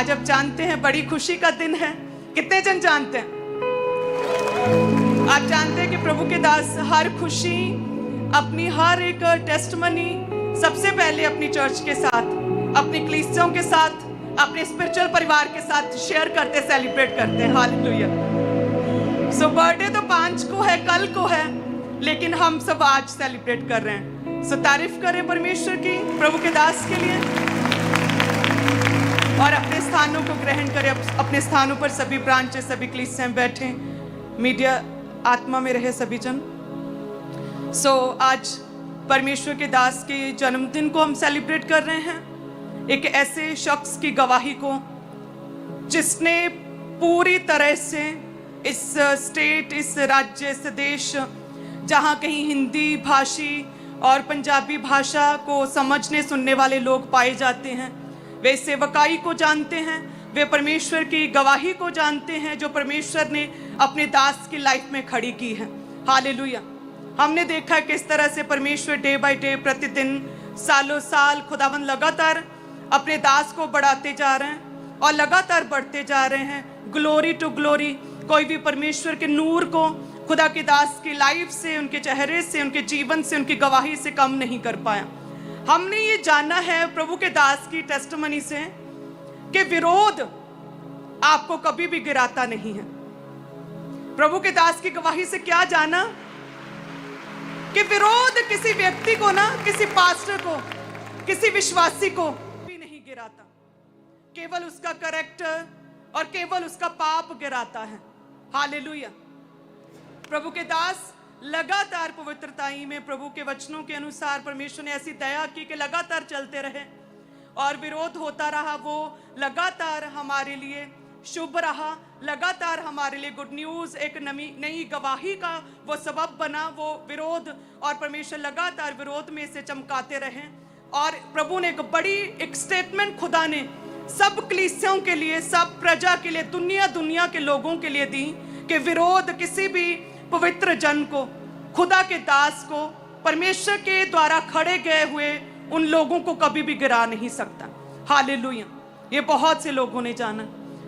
आज आप जानते हैं बड़ी खुशी का दिन है। कितने जन जानते हैं? आप जानते हैं कि प्रभु के दास हर खुशी, अपनी हर एक टेस्टमनी सबसे पहले अपनी चर्च के साथ, अपनी कलीसियाओं के साथ, अपने स्पिरिचुअल परिवार के साथ शेयर करते, सेलिब्रेट करते हैं। हालेलुया। सो बर्थडे तो 5 को है, कल को है, लेकिन हम सब आज सेलिब्रेट कर रहे हैं। सो तारीफ करें परमेश्वर की प्रभु के दास के लिए, और अपने स्थानों को ग्रहण करें। अपने स्थानों पर सभी ब्रांचेस, सभी कलीसियां बैठे, मीडिया आत्मा में रहे सभी जन। सो आज परमेश्वर के दास के जन्मदिन को हम सेलिब्रेट कर रहे हैं, एक ऐसे शख्स की गवाही को जिसने पूरी तरह से इस स्टेट, इस राज्य, इस देश, जहाँ कहीं हिंदी भाषी और पंजाबी भाषा को समझने सुनने वाले लोग पाए जाते हैं, वे सेवकाई को जानते हैं, वे परमेश्वर की गवाही को जानते हैं जो परमेश्वर ने अपने दास की लाइफ में खड़ी की है। हालेलुया। हमने देखा किस तरह से परमेश्वर डे बाय डे, प्रतिदिन, सालों साल खुदावन लगातार अपने दास को बढ़ाते जा रहे हैं और लगातार बढ़ते जा रहे हैं, ग्लोरी टू ग्लोरी। कोई भी परमेश्वर के नूर को खुदा के दास की लाइफ से, उनके चेहरे से, उनके जीवन से, उनकी गवाही से कम नहीं कर पाया। हमने ये जाना है प्रभु के दास की टेस्टमनी से कि विरोध आपको कभी भी गिराता नहीं है। प्रभु के दास की गवाही से क्या जाना कि विरोध किसी व्यक्ति को ना, किसी पास्टर को, किसी विश्वासी को भी नहीं गिराता, केवल उसका कैरेक्टर और केवल उसका पाप गिराता है। हालेलुया। प्रभु के दास लगातार पवित्रताई में प्रभु के वचनों के अनुसार परमेश्वर ने ऐसी दया की कि लगातार चलते रहे, और विरोध होता रहा वो लगातार हमारे लिए शुभ रहा, लगातार हमारे लिए गुड न्यूज़, एक नई गवाही का वो सबब बना वो विरोध, और परमेश्वर लगातार विरोध में से चमकाते रहे। और प्रभु ने एक स्टेटमेंट खुदा ने सब कलीसियाओं के लिए, सब प्रजा के लिए, दुनिया के लोगों के लिए दी कि विरोध किसी भी पवित्र जन को, खुदा के दास को, परमेश्वर के द्वारा खड़े गए हुए उन लोगों को कभी भी गिरा नहीं सकता। हालेलुया। ये बहुत से लोगों ने जाना।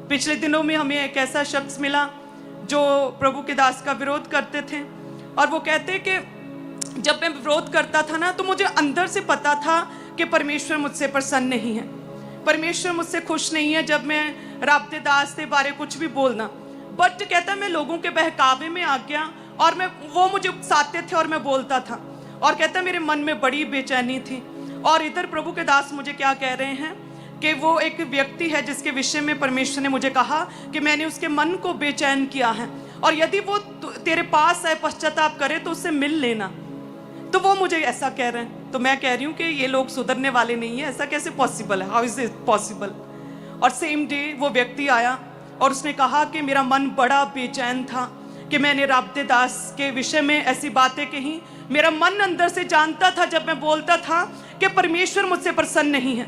पिछले दिनों में हमें एक ऐसा शख्स मिला जो प्रभु के दास का विरोध करते थे, और वो कहते कि जब मैं विरोध करता था ना, तो मुझे अंदर से पता था कि परमेश्वर मुझसे प्रसन्न नहीं है, परमेश्वर मुझसे खुश नहीं है जब मैं रब दे दास के बारे कुछ भी बोलना। बट कहता मैं लोगों के बहकावे में आ गया, और वो मुझे उकसाते थे और मैं बोलता था, और कहता मेरे मन में बड़ी बेचैनी थी। और इधर प्रभु के दास मुझे क्या कह रहे हैं कि वो एक व्यक्ति है जिसके विषय में परमेश्वर ने मुझे कहा कि मैंने उसके मन को बेचैन किया है, और यदि वो तेरे पास आए, पश्चाताप करे, तो उससे मिल लेना। तो वो मुझे ऐसा कह रहे हैं। तो मैं कह रही हूँ कि ये लोग सुधरने वाले नहीं है, ऐसा कैसे पॉसिबल है? How is it possible? और सेम डे वो व्यक्ति आया और उसने कहा कि मेरा मन बड़ा बेचैन था कि मैंने रब दे दास के विषय में ऐसी बातें कही। मेरा मन अंदर से जानता था जब मैं बोलता था कि परमेश्वर मुझसे प्रसन्न नहीं है,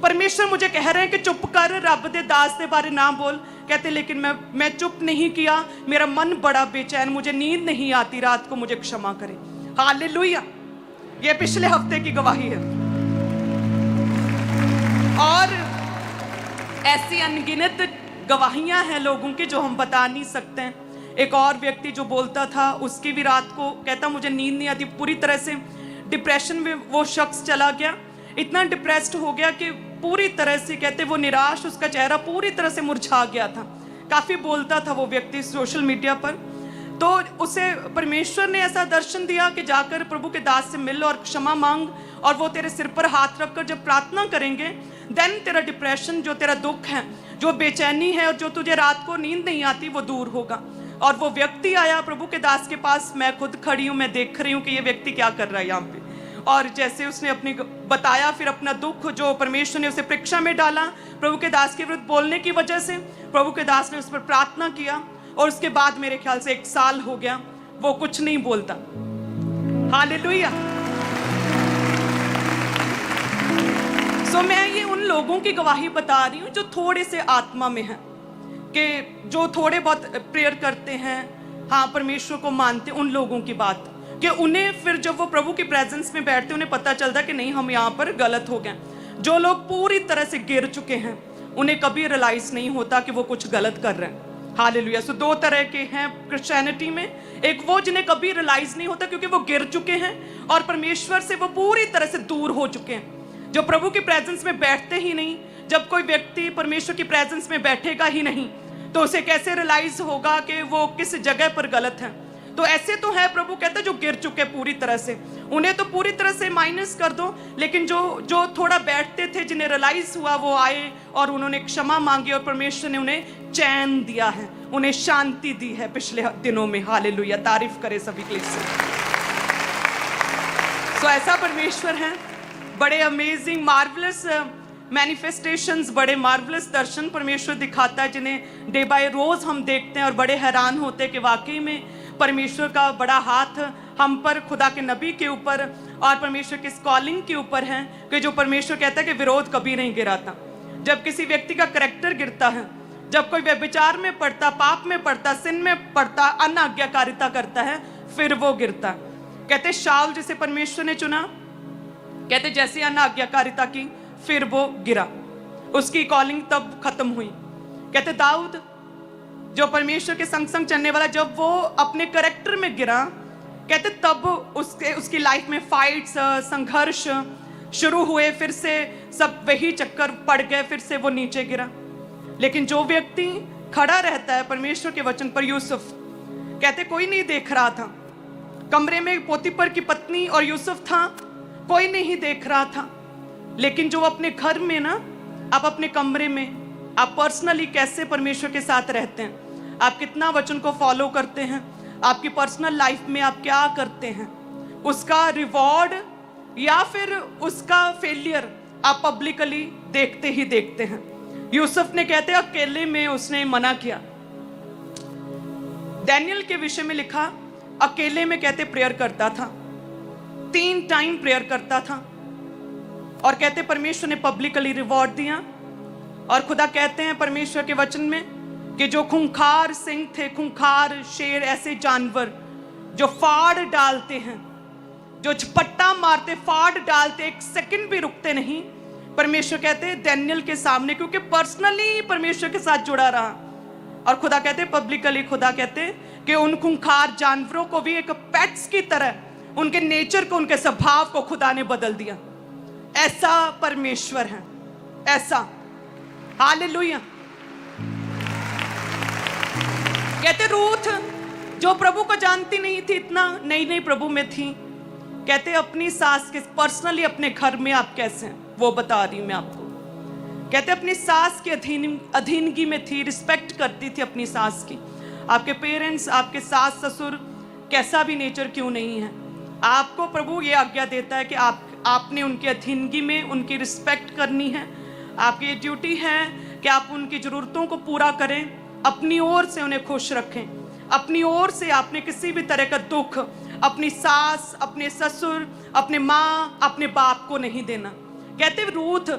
परमेश्वर मुझे कह रहे हैं कि चुप कर, रब दे दास के बारे ना बोल। कहते लेकिन मैं चुप नहीं किया, मेरा मन बड़ा बेचैन, मुझे नींद नहीं आती रात को, मुझे क्षमा करे। हालेलुया। ये पिछले हफ्ते की गवाही है, और ऐसी अनगिनत गवाहियां हैं लोगों की जो हम बता नहीं सकते हैं। एक और व्यक्ति जो बोलता था, उसकी भी रात को कहता मुझे नींद नहीं आती, पूरी तरह से डिप्रेशन में वो शख्स चला गया, इतना डिप्रेस्ड हो गया कि पूरी तरह से कहते वो निराश, उसका चेहरा पूरी तरह से मुरझा गया था। काफ़ी बोलता था वो व्यक्ति सोशल मीडिया पर। तो उसे परमेश्वर ने ऐसा दर्शन दिया कि जाकर प्रभु के दास से मिल और क्षमा मांग, और वो तेरे सिर पर हाथ रखकर जब प्रार्थना करेंगे, देन तेरा डिप्रेशन, जो तेरा दुख है, जो बेचैनी है, और जो तुझे रात को नींद नहीं आती, वो दूर होगा। और वो व्यक्ति आया प्रभु के दास के पास, मैं खुद खड़ी हूँ, मैं देख रही हूँ कि ये व्यक्ति क्या कर रहा है यहाँ पे। और जैसे उसने अपनी बताया फिर अपना दुख, जो परमेश्वर ने उसे परीक्षा में डाला प्रभु के दास के विरुद्ध बोलने की वजह से, प्रभु के दास ने उस पर प्रार्थना किया, और उसके बाद मेरे ख्याल से 1 साल हो गया वो कुछ नहीं बोलता। हालेलुया। सो मैं ये उन लोगों की गवाही बता रही हूँ जो थोड़े से आत्मा में हैं, कि जो थोड़े बहुत प्रेयर करते हैं, हाँ परमेश्वर को मानते, उन लोगों की बात कि उन्हें फिर जब वो प्रभु की प्रेजेंस में बैठते उन्हें पता चलता कि नहीं हम यहाँ पर गलत हो गए। जो लोग पूरी तरह से गिर चुके हैं, उन्हें कभी रियलाइज नहीं होता कि वो कुछ गलत कर रहे हैं। हालेलुया। सो दो तरह के हैं क्रिश्चियनिटी में, एक वो जिन्हें कभी रियलाइज नहीं होता क्योंकि वो गिर चुके हैं और परमेश्वर से वो पूरी तरह से दूर हो चुके हैं, जो प्रभु की प्रेजेंस में बैठते ही नहीं। जब कोई व्यक्ति परमेश्वर की प्रेजेंस में बैठेगा ही नहीं तो उसे कैसे रियलाइज होगा कि वो किस जगह पर गलत है। तो ऐसे तो है, प्रभु कहते हैं जो गिर चुके पूरी तरह से, उन्हें तो पूरी तरह से माइनस कर दो, लेकिन जो थोड़ा बैठते थे, जिन्हें रियलाइज हुआ, वो आए और उन्होंने क्षमा मांगी और परमेश्वर ने उन्हें चैन दिया है, उन्हें शांति दी है पिछले दिनों में। हालेलुया, तारीफ करे सभी के लिए। सो ऐसा परमेश्वर है, बड़े अमेजिंग मार्वलस मैनिफेस्टेशंस, बड़े मार्वलस दर्शन परमेश्वर दिखाता है, जिन्हें डे बाय रोज हम देखते हैं और बड़े हैरान होते हैं कि वाकई में परमेश्वर का बड़ा हाथ हम पर, खुदा के नबी के ऊपर और परमेश्वर की कॉलिंग के ऊपर है कि जो परमेश्वर कहता है कि विरोध कभी नहीं गिराता। जब किसी व्यक्ति का करैक्टर गिरता है, जब कोई व्यभिचार में पड़ता, पाप में पड़ता, सिन में पड़ता, अनाज्ञाकारिता करता है, फिर वो गिरता। कहते शाऊल जिसे परमेश्वर ने चुना, कहते जैसे अनाज्ञाकारिता की फिर वो गिरा, उसकी कॉलिंग तब खत्म हुई। कहते दाऊद जो परमेश्वर के संग संग चलने वाला, जब वो अपने करैक्टर में गिरा, कहते तब उसकी लाइफ में फाइट्स, संघर्ष शुरू हुए, फिर से सब वही चक्कर पड़ गए, फिर से वो नीचे गिरा। लेकिन जो व्यक्ति खड़ा रहता है परमेश्वर के वचन पर, यूसुफ कहते कोई नहीं देख रहा था, कमरे में पोतीफर की पत्नी और यूसुफ था, कोई नहीं देख रहा था, लेकिन जो अपने घर में ना, आप अपने कमरे में आप पर्सनली कैसे परमेश्वर के साथ रहते हैं, आप कितना वचन को फॉलो करते हैं, आपकी पर्सनल लाइफ में आप क्या करते हैं, उसका रिवॉर्ड या फिर उसका फेलियर आप पब्लिकली देखते ही देखते हैं। यूसुफ ने कहते अकेले में उसने मना किया। डैनियल के विषय में लिखा, अकेले में कहते प्रेयर करता था, 3 टाइम प्रेयर करता था, और कहते परमेश्वर ने पब्लिकली रिवॉर्ड दिया। और खुदा कहते हैं परमेश्वर के वचन में कि जो खूंखार सिंह थे, खूंखार शेर, ऐसे जानवर जो फाड़ डालते हैं, जो झपट्टा मारते, फाड़ डालते, एक सेकंड भी रुकते नहीं, परमेश्वर कहते हैं डैनियल के सामने, क्योंकि पर्सनली परमेश्वर के साथ जुड़ा रहा। और खुदा कहते पब्लिकली, खुदा कहते कि उन खूंखार जानवरों को भी एक पेट्स की तरह, उनके नेचर को, उनके स्वभाव को खुदा ने बदल दिया। ऐसा परमेश्वर है, ऐसा। हालेलुया। कहते रूथ जो प्रभु को जानती नहीं थी, इतना नई प्रभु में थी, कहते अपनी सास के पर्सनली अपने घर में आप कैसे हैं वो बता रही हूं मैं आपको। कहते अपनी सास की अधीनगी में थी, रिस्पेक्ट करती थी अपनी सास की। आपके पेरेंट्स, आपके सास ससुर कैसा भी नेचर क्यों नहीं है, आपको प्रभु ये आज्ञा देता है कि आपने उनकी अधीनगी में उनकी रिस्पेक्ट करनी है। आपकी ये ड्यूटी है कि आप उनकी ज़रूरतों को पूरा करें, अपनी ओर से उन्हें खुश रखें, अपनी ओर से आपने किसी भी तरह का दुख अपनी सास, अपने ससुर, अपने माँ, अपने बाप को नहीं देना। कहते रूथ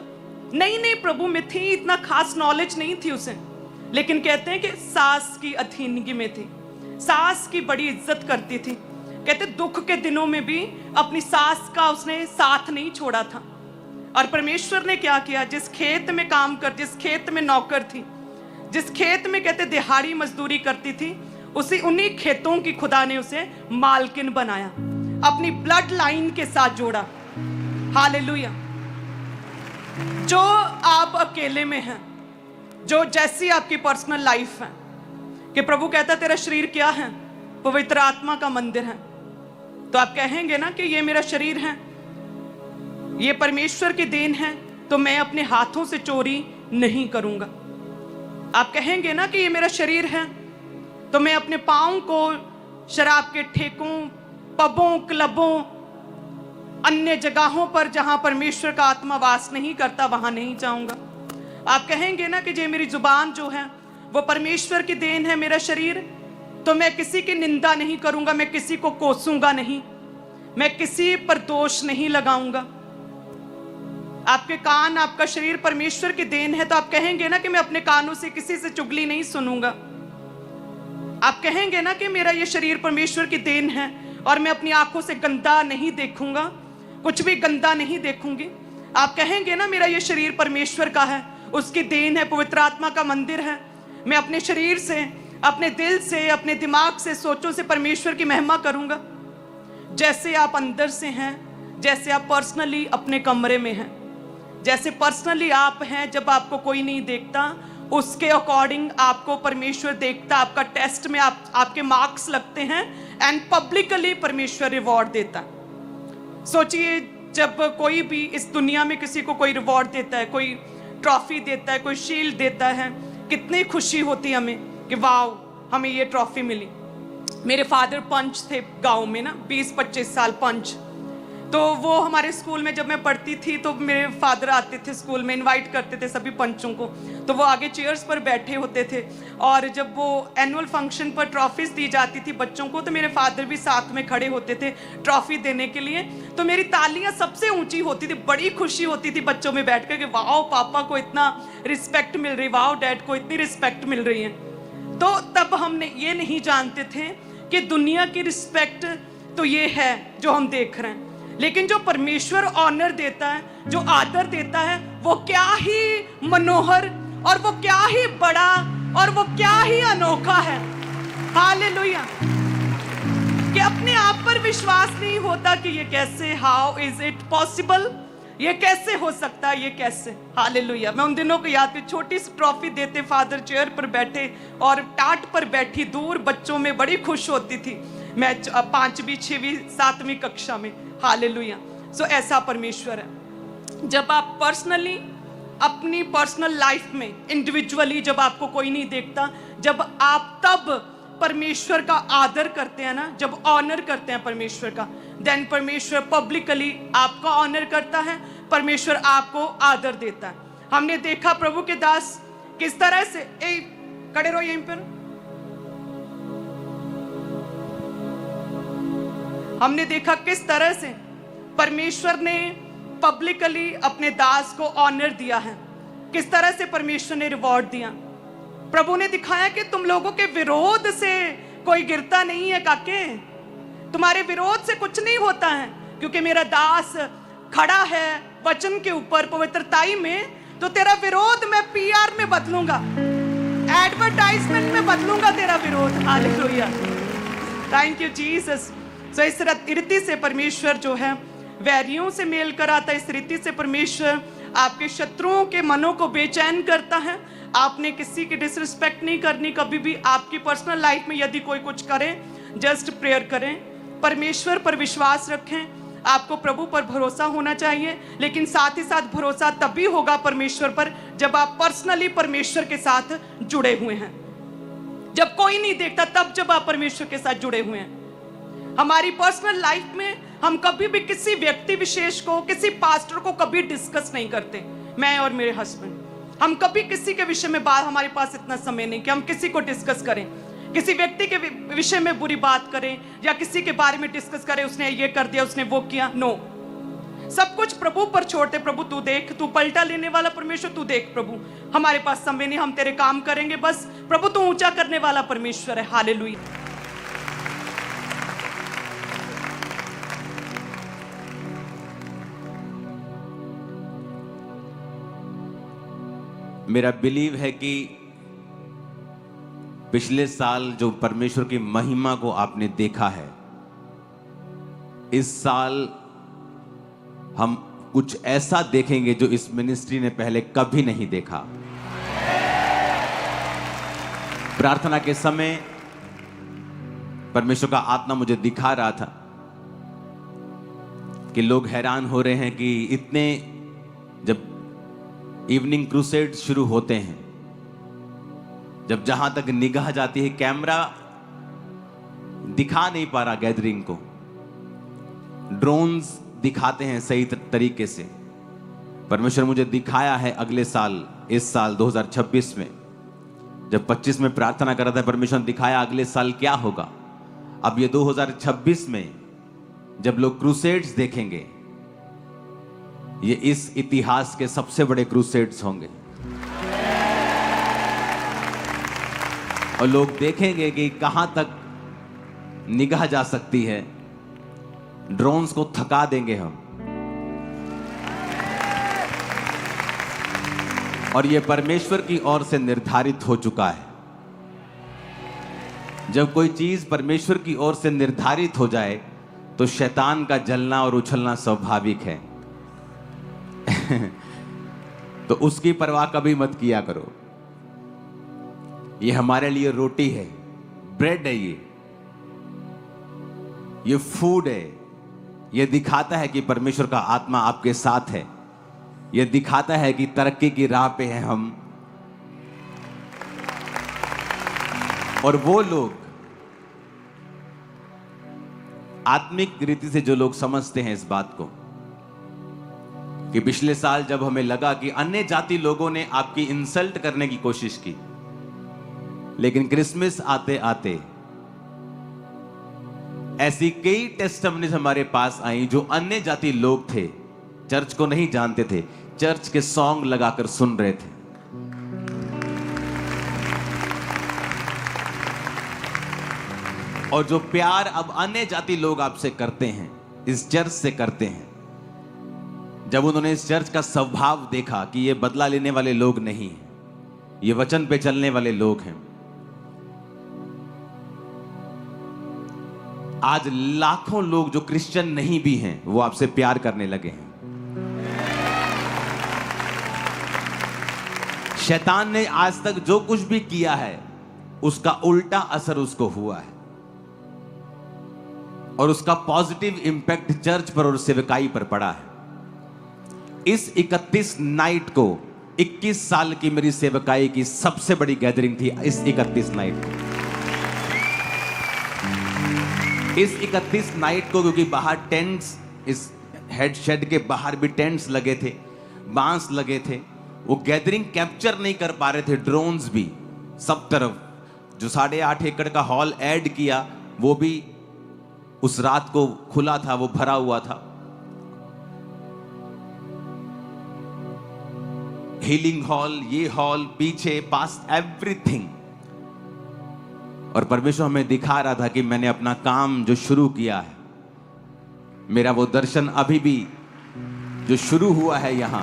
नई प्रभु में थी, इतना खास नॉलेज नहीं थी उसे, लेकिन कहते हैं कि सास की अधीनगी में थी, सास की बड़ी इज्जत करती थी। कहते दुख के दिनों में भी अपनी सास का उसने साथ नहीं छोड़ा था। और परमेश्वर ने क्या किया, जिस खेत में काम कर, जिस खेत में नौकर थी, जिस खेत में कहते दिहाड़ी मजदूरी करती थी, उन्हीं खेतों की खुदा ने उसे मालकिन बनाया, अपनी ब्लड लाइन के साथ जोड़ा। हालेलुया। जो आप अकेले में हैं, जो जैसी आपकी पर्सनल लाइफ है, कि प्रभु कहता तेरा शरीर क्या है, पवित्र आत्मा का मंदिर है, तो आप कहेंगे ना कि ये मेरा शरीर है, ये परमेश्वर की देन है, तो मैं अपने हाथों से चोरी नहीं करूंगा। आप कहेंगे ना कि ये मेरा शरीर है, तो मैं अपने पाँव को शराब के ठेकों, पबों, क्लबों, अन्य जगहों पर जहां परमेश्वर का आत्मा वास नहीं करता वहां नहीं जाऊंगा। आप कहेंगे ना कि ये मेरी जुबान जो है वो परमेश्वर की देन है, मेरा शरीर, तो मैं किसी की निंदा नहीं करूंगा, मैं किसी को कोसूंगा नहीं, मैं किसी पर दोष नहीं लगाऊंगा। आपके कान, आपका शरीर परमेश्वर की देन है, तो आप कहेंगे ना कि मैं अपने कानों से किसी से चुगली नहीं सुनूंगा। आप कहेंगे ना कि मेरा ये शरीर परमेश्वर की देन है और मैं अपनी आंखों से गंदा नहीं देखूंगा, कुछ भी गंदा नहीं देखूंगी। आप कहेंगे ना मेरा ये शरीर परमेश्वर का है उसकी देन है, पवित्र आत्मा का मंदिर है। मैं अपने शरीर से, अपने दिल से, अपने दिमाग से, सोचों से परमेश्वर की महिमा करूंगा। जैसे आप अंदर से हैं, जैसे आप पर्सनली अपने कमरे में हैं, जैसे पर्सनली आप हैं, जब आपको कोई नहीं देखता, उसके अकॉर्डिंग आपको परमेश्वर देखता। आपका टेस्ट में आपके मार्क्स लगते हैं एंड पब्लिकली परमेश्वर रिवॉर्ड देता। सोचिए, जब कोई भी इस दुनिया में किसी को कोई रिवॉर्ड देता है, कोई ट्रॉफी देता है, कोई शील्ड देता है, कितनी खुशी होती है हमें कि वाह, हमें ये ट्रॉफी मिली। मेरे फादर पंच थे गांव में ना, 20-25 साल पंच। तो वो हमारे स्कूल में जब मैं पढ़ती थी तो मेरे फादर आते थे स्कूल में, इनवाइट करते थे सभी पंचों को। तो वो आगे चेयर्स पर बैठे होते थे और जब वो एनुअल फंक्शन पर ट्रॉफीज दी जाती थी बच्चों को, तो मेरे फादर भी साथ में खड़े होते थे ट्रॉफी देने के लिए। तो मेरी तालियां सबसे ऊंची होती थी, बड़ी खुशी होती थी बच्चों में बैठ कर कि वाह, पापा को इतना रिस्पेक्ट मिल रही, वाह डैड को इतनी रिस्पेक्ट मिल रही है। तो तब हमने ये नहीं जानते थे कि दुनिया की रिस्पेक्ट तो ये है जो हम देख रहे हैं, लेकिन जो परमेश्वर ऑनर देता है, जो आदर देता है, वो क्या ही मनोहर और वो क्या ही बड़ा और वो क्या ही अनोखा है। हालेलुया। कि अपने आप पर विश्वास नहीं होता कि ये कैसे, हाउ इज इट पॉसिबल, ये कैसे हो सकता है, ये कैसे। हालेलुया। मैं उन दिनों को याद कर, छोटी सी ट्रॉफी देते, फादर चेयर पर बैठे और टाट पर बैठी दूर बच्चों में बड़ी खुश होती थी मैं 5वीं 6वीं 7वीं कक्षा में। हालेलुया। सो ऐसा परमेश्वर है। जब आप पर्सनली अपनी पर्सनल लाइफ में इंडिविजुअली, जब आपको कोई नहीं देखता, जब आप तब परमेश्वर का आदर करते हैं ना, जब ऑनर करते हैं परमेश्वर का, देन परमेश्वर पब्लिकली आपका ऑनर करता है, परमेश्वर आपको आदर देता है। हमने देखा प्रभु के दास किस तरह से, खड़े रहो यहीं पर। हमने देखा किस तरह से परमेश्वर ने पब्लिकली अपने दास को ऑनर दिया है, किस तरह से परमेश्वर ने रिवॉर्ड दिया। प्रभु ने दिखाया कि तुम लोगों के विरोध से कोई गिरता नहीं है काके, तुम्हारे विरोध से कुछ नहीं होता है, क्योंकि मेरा दास खड़ा है वचन के ऊपर पवित्रताई में, तो तेरा विरोध मैं PR में बदलूंगा, एडवर्टाइजमेंट में बदलूंगा तेरा विरोध। Hallelujah. Thank you Jesus. So इस रीति से परमेश्वर जो है वैरियों से मेल कराता है। इस रीति से परमेश्वर आपके शत्रुओं के मनों को बेचैन करता है। आपने किसी की डिसरिस्पेक्ट नहीं करनी कभी भी। आपकी पर्सनल लाइफ में यदि कोई कुछ करे, जस्ट प्रेयर करें, परमेश्वर पर विश्वास रखें। आपको प्रभु पर भरोसा होना चाहिए, लेकिन साथ ही साथ भरोसा तभी होगा परमेश्वर पर जब आप पर्सनली परमेश्वर के साथ जुड़े हुए हैं। जब कोई नहीं देखता तब जब आप परमेश्वर के साथ जुड़े हुए हैं। हमारी पर्सनल लाइफ में हम कभी भी किसी व्यक्ति विशेष को, किसी पास्टर को कभी डिस्कस नहीं करते। मैं और मेरे हस्बैंड, हम कभी किसी के विषय में बात, हमारे पास इतना समय नहीं कि हम किसी को डिस्कस करें, किसी व्यक्ति के विषय में बुरी बात करें या किसी के बारे में डिस्कस करें, उसने ये कर दिया, उसने वो किया। नो, सब कुछ प्रभु पर छोड़ते। प्रभु तू देख, तू पलटा लेने वाला परमेश्वर, तू देख प्रभु, हमारे पास समय नहीं, हम तेरे काम करेंगे बस। प्रभु तू ऊंचा करने वाला परमेश्वर है। हालेलुया। मेरा बिलीव है कि पिछले साल जो परमेश्वर की महिमा को आपने देखा है, इस साल हम कुछ ऐसा देखेंगे जो इस मिनिस्ट्री ने पहले कभी नहीं देखा। प्रार्थना के समय परमेश्वर का आत्मा मुझे दिखा रहा था कि लोग हैरान हो रहे हैं कि इतने, जब इवनिंग क्रूसेड शुरू होते हैं, जब जहां तक निगाह जाती है कैमरा दिखा नहीं पा रहा गैदरिंग को, ड्रोन्स दिखाते हैं सही तरीके से। परमेश्वर मुझे दिखाया है अगले साल, इस साल 2026 में, जब 25 में प्रार्थना कर रहा था, परमेश्वर ने दिखाया अगले साल क्या होगा। अब ये 2026 में जब लोग क्रूसेड्स देखेंगे, ये इस इतिहास के सबसे बड़े क्रूसेड्स होंगे और लोग देखेंगे कि कहां तक निगाह जा सकती है। ड्रोन्स को थका देंगे हम। और ये परमेश्वर की ओर से निर्धारित हो चुका है। जब कोई चीज परमेश्वर की ओर से निर्धारित हो जाए तो शैतान का जलना और उछलना स्वाभाविक है। तो उसकी परवाह कभी मत किया करो। ये हमारे लिए रोटी है, ब्रेड है, ये फूड है। ये दिखाता है कि परमेश्वर का आत्मा आपके साथ है। ये दिखाता है कि तरक्की की राह पे हैं हम। और वो लोग आत्मिक रीति से जो लोग समझते हैं इस बात को कि पिछले साल जब हमें लगा कि अन्य जाति लोगों ने आपकी इंसल्ट करने की कोशिश की, लेकिन क्रिसमस आते आते ऐसी कई टेस्टिमनीज हमारे पास आई जो अन्य जाति लोग थे, चर्च को नहीं जानते थे, चर्च के सॉन्ग लगाकर सुन रहे थे। और जो प्यार अब अन्य जाति लोग आपसे करते हैं, इस चर्च से करते हैं, जब उन्होंने इस चर्च का स्वभाव देखा कि ये बदला लेने वाले लोग नहीं हैं, ये वचन पे चलने वाले लोग हैं, आज लाखों लोग जो क्रिश्चियन नहीं भी हैं वो आपसे प्यार करने लगे हैं। शैतान ने आज तक जो कुछ भी किया है उसका उल्टा असर उसको हुआ है और उसका पॉजिटिव इंपैक्ट चर्च पर और सेवकाई पर पड़ा है। इस 31 नाइट को 21 साल की मेरी सेवकाई की सबसे बड़ी गैदरिंग थी। इस 31 नाइट को इस 31 नाइट को क्योंकि बाहर टेंट्स, इस हेड शेड के बाहर भी टेंट्स लगे थे, बांस लगे थे, वो गैदरिंग कैप्चर नहीं कर पा रहे थे। ड्रोन्स भी सब तरफ, जो 8.5 एकड़ का हॉल ऐड किया वो भी उस रात को खुला था, वो भरा हुआ था। हीलिंग हॉल, ये हॉल, पीछे, पास, एवरीथिंग। और परमेश्वर हमें दिखा रहा था कि मैंने अपना काम जो शुरू किया है, मेरा वो दर्शन अभी भी जो शुरू हुआ है यहां,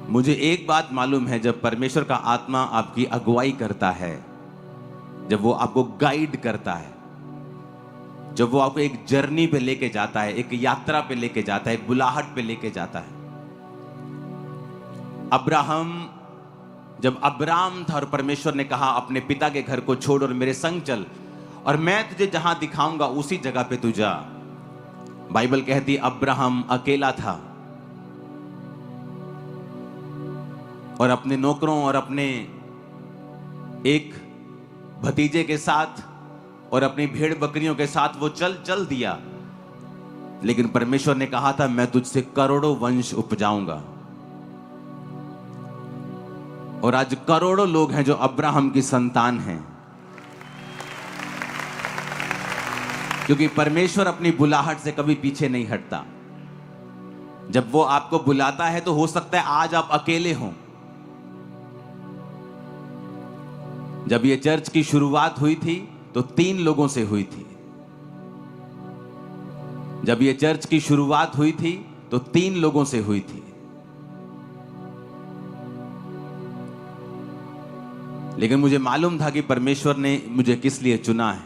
मुझे एक बात मालूम है, जब परमेश्वर का आत्मा आपकी अगुवाई करता है, जब वो आपको गाइड करता है, जब वो आपको एक जर्नी पे लेके जाता है, एक यात्रा पे लेके जाता है, एक बुलाहट पे लेके जाता है। जब अब्राम था और परमेश्वर ने कहा अपने पिता के घर को छोड़ और मेरे संग चल और मैं तुझे जहां दिखाऊंगा उसी जगह पे तू जा। बाइबल कहती अब्राहम अकेला था और अपने नौकरों और अपने एक भतीजे के साथ और अपनी भेड़ बकरियों के साथ वो चल दिया, लेकिन परमेश्वर ने कहा था मैं तुझसे करोड़ों वंश उपजाऊंगा। और आज करोड़ों लोग हैं जो अब्राहम की संतान हैं, क्योंकि परमेश्वर अपनी बुलाहट से कभी पीछे नहीं हटता। जब वो आपको बुलाता है तो हो सकता है आज आप अकेले हों। जब ये चर्च की शुरुआत हुई थी तो 3 लोगों से हुई थी। जब ये चर्च की शुरुआत हुई थी तो 3 लोगों से हुई थी। लेकिन मुझे मालूम था कि परमेश्वर ने मुझे किस लिए चुना है।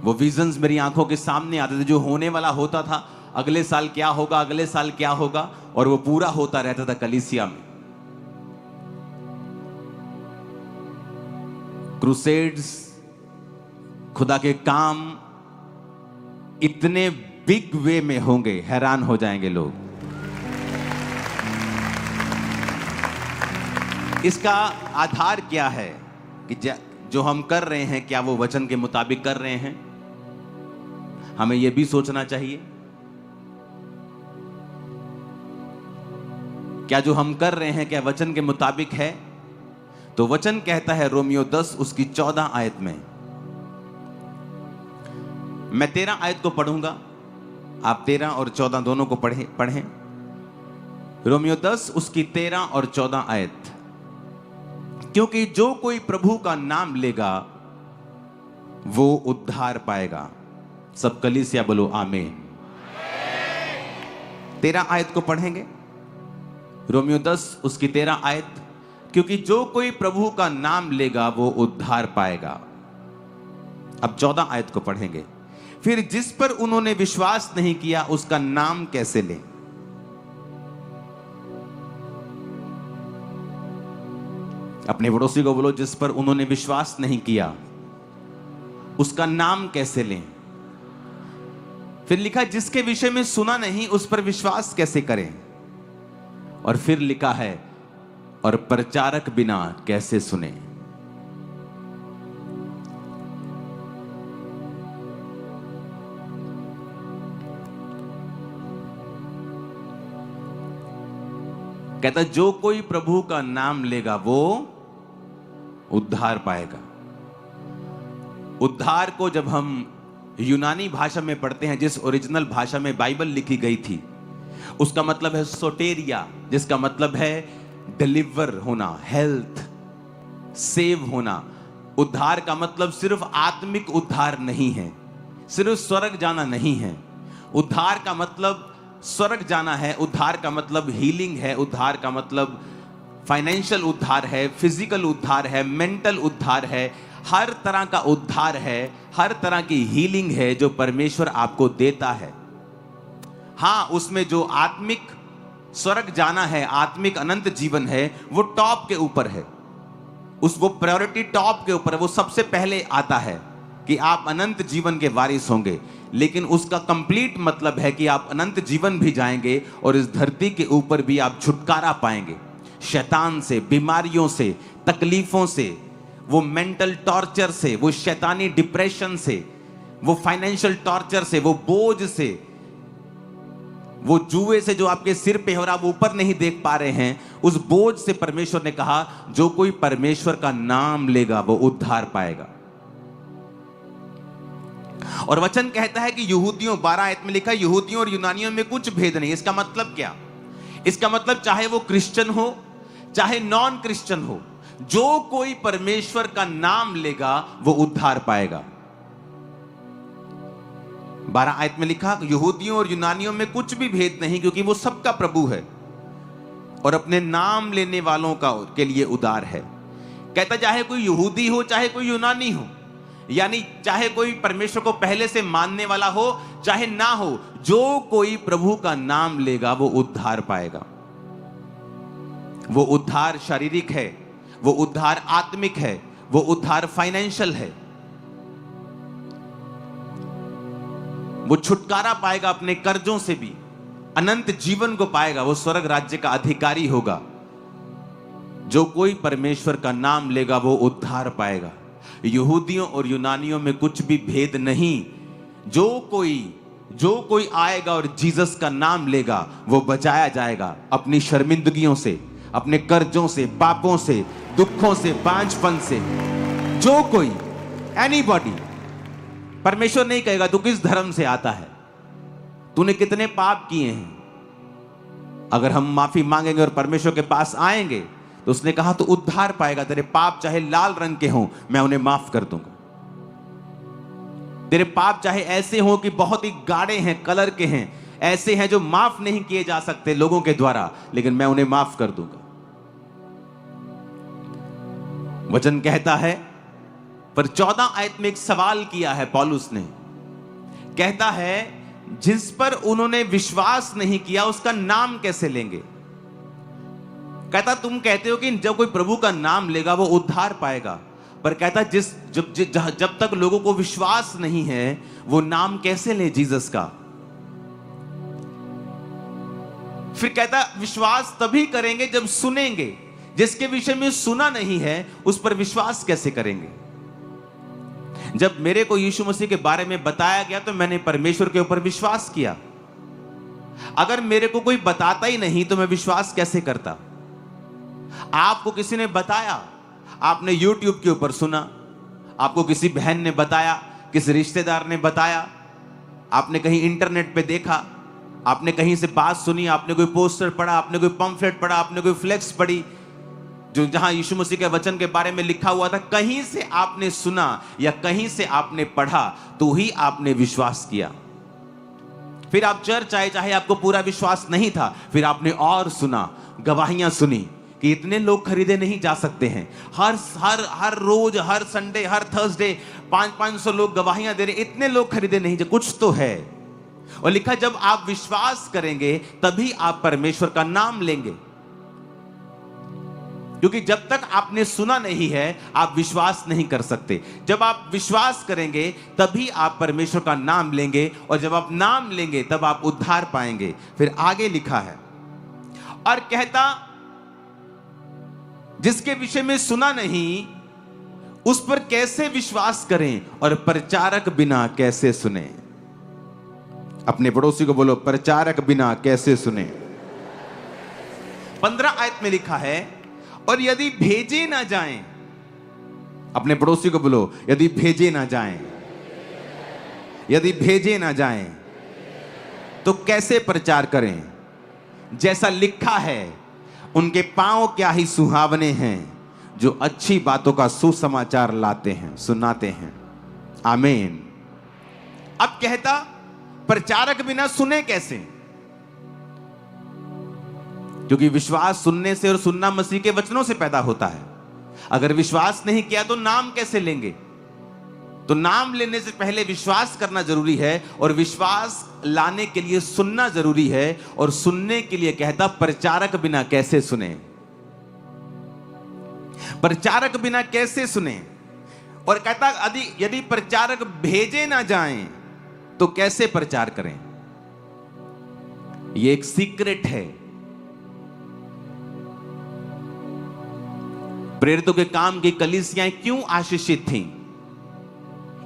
वो विजन्स मेरी आंखों के सामने आते थे, जो होने वाला होता था, अगले साल क्या होगा, अगले साल क्या होगा, और वो पूरा होता रहता था कलीसिया में। क्रूसेड्स, खुदा के काम इतने बिग वे में होंगे, हैरान हो जाएंगे लोग। इसका आधार क्या है कि जो हम कर रहे हैं क्या वो वचन के मुताबिक कर रहे हैं? हमें यह भी सोचना चाहिए, क्या जो हम कर रहे हैं क्या वचन के मुताबिक है? तो वचन कहता है रोमियो 10 उसकी 14 आयत में, मैं 13 आयत को पढ़ूंगा, आप 13 और 14 दोनों को पढ़ें। रोमियो 10 उसकी 13 और 14 आयत। क्योंकि जो कोई प्रभु का नाम लेगा वो उद्धार पाएगा। सब कलीसिया बोलो आमीन। 13 आयत को पढ़ेंगे, रोमियो 10 उसकी 13 आयत। क्योंकि जो कोई प्रभु का नाम लेगा वो उद्धार पाएगा। अब 14 आयत को पढ़ेंगे, फिर जिस पर उन्होंने विश्वास नहीं किया उसका नाम कैसे लें। अपने पड़ोसी को बोलो, जिस पर उन्होंने विश्वास नहीं किया उसका नाम कैसे लें। फिर लिखा, जिसके विषय में सुना नहीं उस पर विश्वास कैसे करें। और फिर लिखा है, और प्रचारक बिना कैसे सुने। कहता जो कोई प्रभु का नाम लेगा वो उद्धार पाएगा। उद्धार को जब हम यूनानी भाषा में पढ़ते हैं, जिस ओरिजिनल भाषा में बाइबल लिखी गई थी, उसका मतलब है सोटेरिया, जिसका मतलब है डिलीवर होना, हेल्थ, सेव होना। उद्धार का मतलब सिर्फ आत्मिक उद्धार नहीं है, सिर्फ स्वर्ग जाना नहीं है। उद्धार का मतलब स्वर्ग जाना है। उद्धार का मतलब हीलिंग है। उद्धार का मतलब फाइनेंशियल उद्धार है, फिजिकल उद्धार है, मेंटल उद्धार है। हर तरह का उद्धार है, हर तरह की हीलिंग है जो परमेश्वर आपको देता है। हां, उसमें जो आत्मिक स्वर्ग जाना है, आत्मिक अनंत जीवन है, वो टॉप के ऊपर है। वो प्रायोरिटी टॉप के ऊपर है, वो सबसे पहले आता है कि आप अनंत जीवन के वारिस होंगे। लेकिन उसका कंप्लीट मतलब है कि आप अनंत जीवन भी जाएंगे और इस धरती के ऊपर भी आप छुटकारा पाएंगे शैतान से, बीमारियों से, तकलीफों से, वो मेंटल टॉर्चर से, वो शैतानी डिप्रेशन से, वो फाइनेंशियल टॉर्चर से, वो बोझ से, वो जुए से जो आपके सिर पे हो रहा वो ऊपर नहीं देख पा रहे हैं, उस बोझ से परमेश्वर ने कहा जो कोई परमेश्वर का नाम लेगा वो उद्धार पाएगा। और वचन कहता है कि यहूदियों, 12 आयत में लिखा, यहूदियों और यूनानियों में कुछ भेद नहीं। इसका मतलब क्या? इसका मतलब चाहे वो क्रिश्चियन हो चाहे नॉन क्रिश्चियन हो, जो कोई परमेश्वर का नाम लेगा वो उद्धार पाएगा। 12 आयत में लिखा, यहूदियों और यूनानियों में कुछ भी भेद नहीं, क्योंकि वो सबका प्रभु है और अपने नाम लेने वालों के लिए उदार है। कहता चाहे कोई यहूदी हो चाहे कोई यूनानी हो, यानी चाहे कोई परमेश्वर को पहले से मानने वाला हो चाहे ना हो, जो कोई प्रभु का नाम लेगा वो उद्धार पाएगा। वो उद्धार शारीरिक है, वो उद्धार आत्मिक है, वो उद्धार फाइनेंशियल है। वो छुटकारा पाएगा अपने कर्जों से भी, अनंत जीवन को पाएगा, वो स्वर्ग राज्य का अधिकारी होगा। जो कोई परमेश्वर का नाम लेगा वो उद्धार पाएगा। यहूदियों और यूनानियों में कुछ भी भेद नहीं। जो कोई आएगा और जीसस का नाम लेगा वो बचाया जाएगा अपनी शर्मिंदगियों से, अपने कर्जों से, पापों से, दुखों से, बांझपन से। जो कोई, एनीबॉडी। परमेश्वर नहीं कहेगा तू किस धर्म से आता है, तूने कितने पाप किए हैं। अगर हम माफी मांगेंगे और परमेश्वर के पास आएंगे तो उसने कहा तो उद्धार पाएगा। तेरे पाप चाहे लाल रंग के हों, मैं उन्हें माफ कर दूंगा। तेरे पाप चाहे ऐसे हों कि बहुत ही गाढ़े हैं, कलर के हैं, ऐसे हैं जो माफ नहीं किए जा सकते लोगों के द्वारा, लेकिन मैं उन्हें माफ कर दूंगा। वचन कहता है, पर 14 आयत में एक सवाल किया है पौलुस ने। कहता है जिस पर उन्होंने विश्वास नहीं किया उसका नाम कैसे लेंगे। कहता तुम कहते हो कि जब कोई प्रभु का नाम लेगा वो उद्धार पाएगा, पर कहता जब तक लोगों को विश्वास नहीं है वो नाम कैसे ले जीसस का। फिर कहता विश्वास तभी करेंगे जब सुनेंगे। जिसके विषय में सुना नहीं है उस पर विश्वास कैसे करेंगे। जब मेरे को यीशु मसीह के बारे में बताया गया तो मैंने परमेश्वर के ऊपर विश्वास किया। अगर मेरे को कोई बताता ही नहीं तो मैं विश्वास कैसे करता। आपको किसी ने बताया, आपने YouTube के ऊपर सुना, आपको किसी बहन ने बताया, किसी रिश्तेदार ने बताया, आपने कहीं इंटरनेट पे देखा, आपने कहीं से बात सुनी, आपने कोई पोस्टर पढ़ा, आपने कोई पंफलेट पढ़ा, आपने कोई फ्लेक्स पढ़ी जो जहां यीशु मसीह के वचन के बारे में लिखा हुआ था, कहीं से आपने सुना या कहीं से आपने पढ़ा तो ही आपने विश्वास किया। फिर आप चर्च आए, चाहे आपको पूरा विश्वास नहीं था, फिर आपने और सुना, गवाहियां सुनी कि इतने लोग खरीदे नहीं जा सकते हैं। हर रोज, हर संडे, हर थर्सडे 500 लोग गवाहियां दे रहे, इतने लोग खरीदे नहीं, कुछ तो है। और लिखा, जब आप विश्वास करेंगे तभी आप परमेश्वर का नाम लेंगे, क्योंकि जब तक आपने सुना नहीं है आप विश्वास नहीं कर सकते। जब आप विश्वास करेंगे तभी आप परमेश्वर का नाम लेंगे, और जब आप नाम लेंगे तब आप उद्धार पाएंगे। फिर आगे लिखा है, और कहता, जिसके विषय में सुना नहीं उस पर कैसे विश्वास करें, और प्रचारक बिना कैसे सुने। अपने पड़ोसी को बोलो, प्रचारक बिना कैसे सुने। 15 आयत में लिखा है, और यदि भेजे ना जाएं, अपने पड़ोसी को बोलो, यदि भेजे ना जाएं, यदि भेजे ना जाएं तो कैसे प्रचार करें। जैसा लिखा है, उनके पांव क्या ही सुहावने हैं जो अच्छी बातों का सुसमाचार लाते हैं, सुनाते हैं। आमीन। अब कहता, प्रचारक बिना सुने कैसे, क्योंकि विश्वास सुनने से और सुनना मसीह के वचनों से पैदा होता है। अगर विश्वास नहीं किया तो नाम कैसे लेंगे। तो नाम लेने से पहले विश्वास करना जरूरी है, और विश्वास लाने के लिए सुनना जरूरी है, और सुनने के लिए कहता, प्रचारक बिना कैसे सुने। प्रचारक बिना कैसे सुने। और कहता, यदि प्रचारक भेजे ना जाएं तो कैसे प्रचार करें। यह एक सीक्रेट है। प्रेरितों के काम की कलीसियाएं क्यों आशीषित थीं?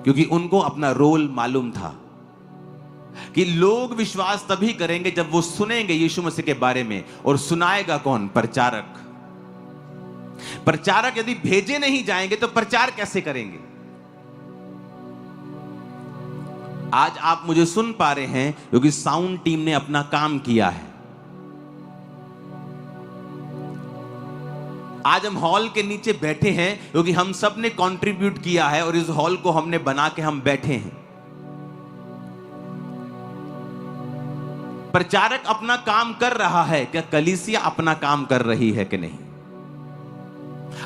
क्योंकि उनको अपना रोल मालूम था कि लोग विश्वास तभी करेंगे जब वो सुनेंगे यीशु मसीह के बारे में। और सुनाएगा कौन? प्रचारक। प्रचारक यदि भेजे नहीं जाएंगे तो प्रचार कैसे करेंगे। आज आप मुझे सुन पा रहे हैं क्योंकि साउंड टीम ने अपना काम किया है। आज हम हॉल के नीचे बैठे हैं क्योंकि हम सब ने कंट्रीब्यूट किया है, और इस हॉल को हमने बना के हम बैठे हैं। प्रचारक अपना काम कर रहा है, क्या कलीसिया अपना काम कर रही है कि नहीं?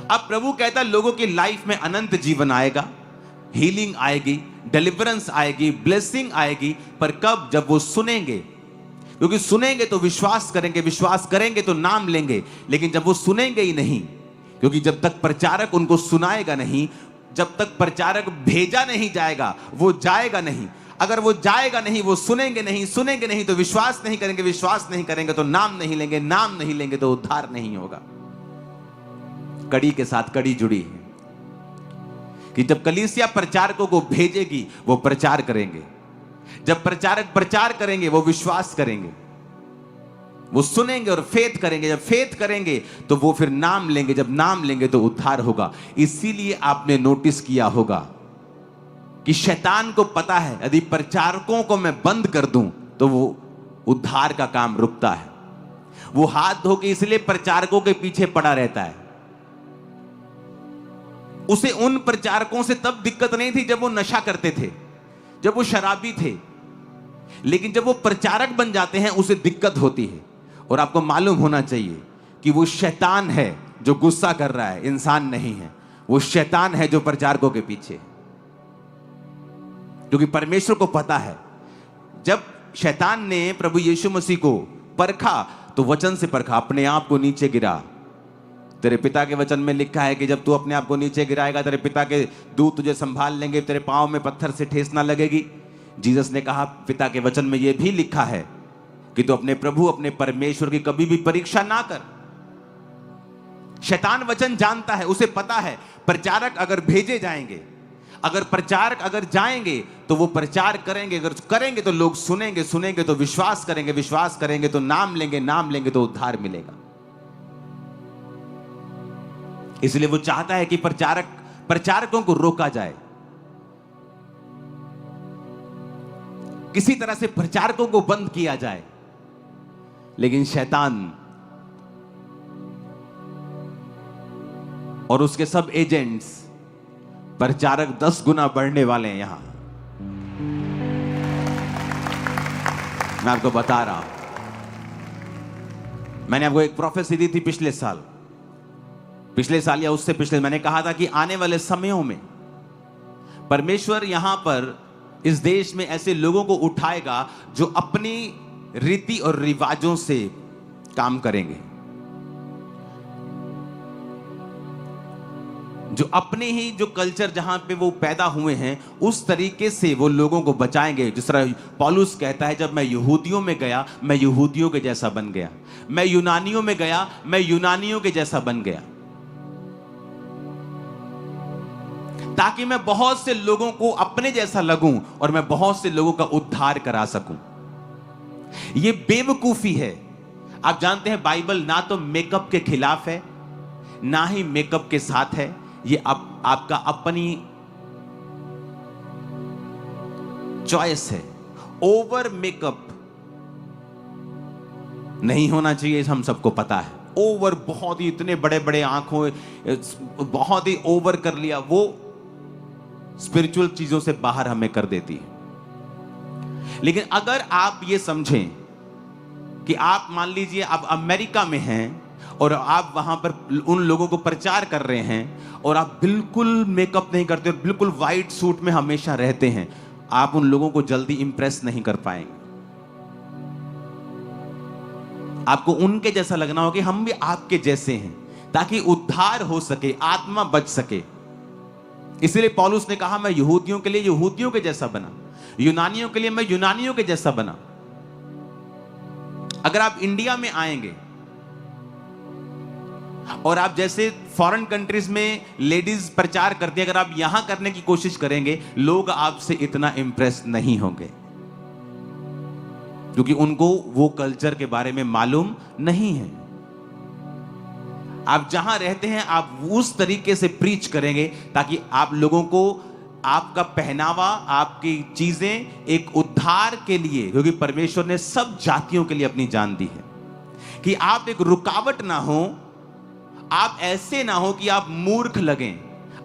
अब प्रभु कहता है, लोगों की लाइफ में अनंत जीवन आएगा, हीलिंग आएगी, डिलीवरेंस आएगी, ब्लेसिंग आएगी, पर कब? जब वो सुनेंगे। क्योंकि सुनेंगे तो विश्वास करेंगे, विश्वास करेंगे तो नाम लेंगे। लेकिन जब वो सुनेंगे ही नहीं, क्योंकि जब तक प्रचारक उनको सुनाएगा नहीं, जब तक प्रचारक भेजा नहीं जाएगा, वो जाएगा नहीं। अगर वो जाएगा नहीं, वो सुनेंगे नहीं तो विश्वास नहीं करेंगे, विश्वास नहीं करेंगे तो नाम नहीं लेंगे, नाम नहीं लेंगे तो उद्धार नहीं होगा। कड़ी के साथ कड़ी जुड़ी है कि जब कलीसिया प्रचारकों को भेजेगी वो प्रचार करेंगे। जब प्रचारक प्रचार करेंगे वो विश्वास करेंगे, वो सुनेंगे और फेथ करेंगे। जब फेथ करेंगे तो वो फिर नाम लेंगे, जब नाम लेंगे तो उद्धार होगा। इसीलिए आपने नोटिस किया होगा कि शैतान को पता है यदि प्रचारकों को मैं बंद कर दूं तो वो उद्धार का काम रुकता है। वो हाथ धो के इसलिए प्रचारकों के पीछे पड़ा रहता है। उसे उन प्रचारकों से तब दिक्कत नहीं थी जब वो नशा करते थे, जब वो शराबी थे, लेकिन जब वो प्रचारक बन जाते हैं उसे दिक्कत होती है। और आपको मालूम होना चाहिए कि वो शैतान है जो गुस्सा कर रहा है, इंसान नहीं है। वो शैतान है जो प्रचारकों के पीछे है। क्योंकि परमेश्वर को पता है, जब शैतान ने प्रभु यीशु मसीह को परखा तो वचन से परखा, अपने आप को नीचे गिरा। तेरे पिता के वचन में लिखा है कि जब तू अपने आप को नीचे गिराएगा तेरे पिता के दूत तुझे संभाल लेंगे, तेरे पांव में पत्थर से ठेस ना लगेगी। जीसस ने कहा पिता के वचन में यह भी लिखा है कि तू अपने प्रभु अपने परमेश्वर की कभी भी परीक्षा ना कर। शैतान वचन जानता है, उसे पता है प्रचारक अगर भेजे जाएंगे, अगर प्रचारक अगर जाएंगे तो वो प्रचार करेंगे, अगर करेंगे तो लोग सुनेंगे, सुनेंगे तो विश्वास करेंगे, विश्वास करेंगे तो नाम लेंगे, नाम लेंगे तो उद्धार मिलेगा। इसलिए वो चाहता है कि प्रचारकों को रोका जाए, किसी तरह से प्रचारकों को बंद किया जाए। लेकिन शैतान और उसके सब एजेंट्स, प्रचारक 10 गुना बढ़ने वाले हैं यहां। मैं आपको बता रहा हूं, मैंने आपको एक प्रोफेसी दी थी पिछले साल या उससे पिछले, मैंने कहा था कि आने वाले समयों में परमेश्वर यहां पर इस देश में ऐसे लोगों को उठाएगा जो अपनी रीति और रिवाजों से काम करेंगे, जो अपने ही जो कल्चर जहां पे वो पैदा हुए हैं उस तरीके से वो लोगों को बचाएंगे। जिस तरह पौलुस कहता है, जब मैं यहूदियों में गया मैं यहूदियों के जैसा बन गया, मैं यूनानियों में गया मैं यूनानियों के जैसा बन गया, ताकि मैं बहुत से लोगों को अपने जैसा लगूं और मैं बहुत से लोगों का उद्धार करा सकूं। यह बेवकूफी है। आप जानते हैं बाइबल ना तो मेकअप के खिलाफ है ना ही मेकअप के साथ है। ये आपका अपनी चॉइस है। ओवर मेकअप नहीं होना चाहिए, हम सबको पता है। ओवर बहुत ही इतने बड़े बड़े आंखों, बहुत ही ओवर कर लिया, वो स्पिरिचुअल चीजों से बाहर हमें कर देती है। लेकिन अगर आप ये समझें कि आप मान लीजिए आप अमेरिका में हैं और आप वहां पर उन लोगों को प्रचार कर रहे हैं और आप बिल्कुल मेकअप नहीं करते और बिल्कुल व्हाइट सूट में हमेशा रहते हैं, आप उन लोगों को जल्दी इंप्रेस नहीं कर पाएंगे। आपको उनके जैसा लगना होगा कि हम भी आपके जैसे हैं, ताकि उद्धार हो सके, आत्मा बच सके। इसलिए पौलुस ने कहा मैं यहूदियों के लिए यहूदियों के जैसा बना, यूनानियों के लिए मैं यूनानियों के जैसा बना। अगर आप इंडिया में आएंगे और आप जैसे फॉरेन कंट्रीज में लेडीज प्रचार करती हैं, अगर आप यहां करने की कोशिश करेंगे, लोग आपसे इतना इंप्रेस नहीं होंगे, क्योंकि उनको वो कल्चर के बारे में मालूम नहीं है। आप जहां रहते हैं आप उस तरीके से प्रीच करेंगे ताकि आप लोगों को आपका पहनावा, आपकी चीजें एक उद्धार के लिए, क्योंकि परमेश्वर ने सब जातियों के लिए अपनी जान दी है, कि आप एक रुकावट ना हो, आप ऐसे ना हो कि आप मूर्ख लगें,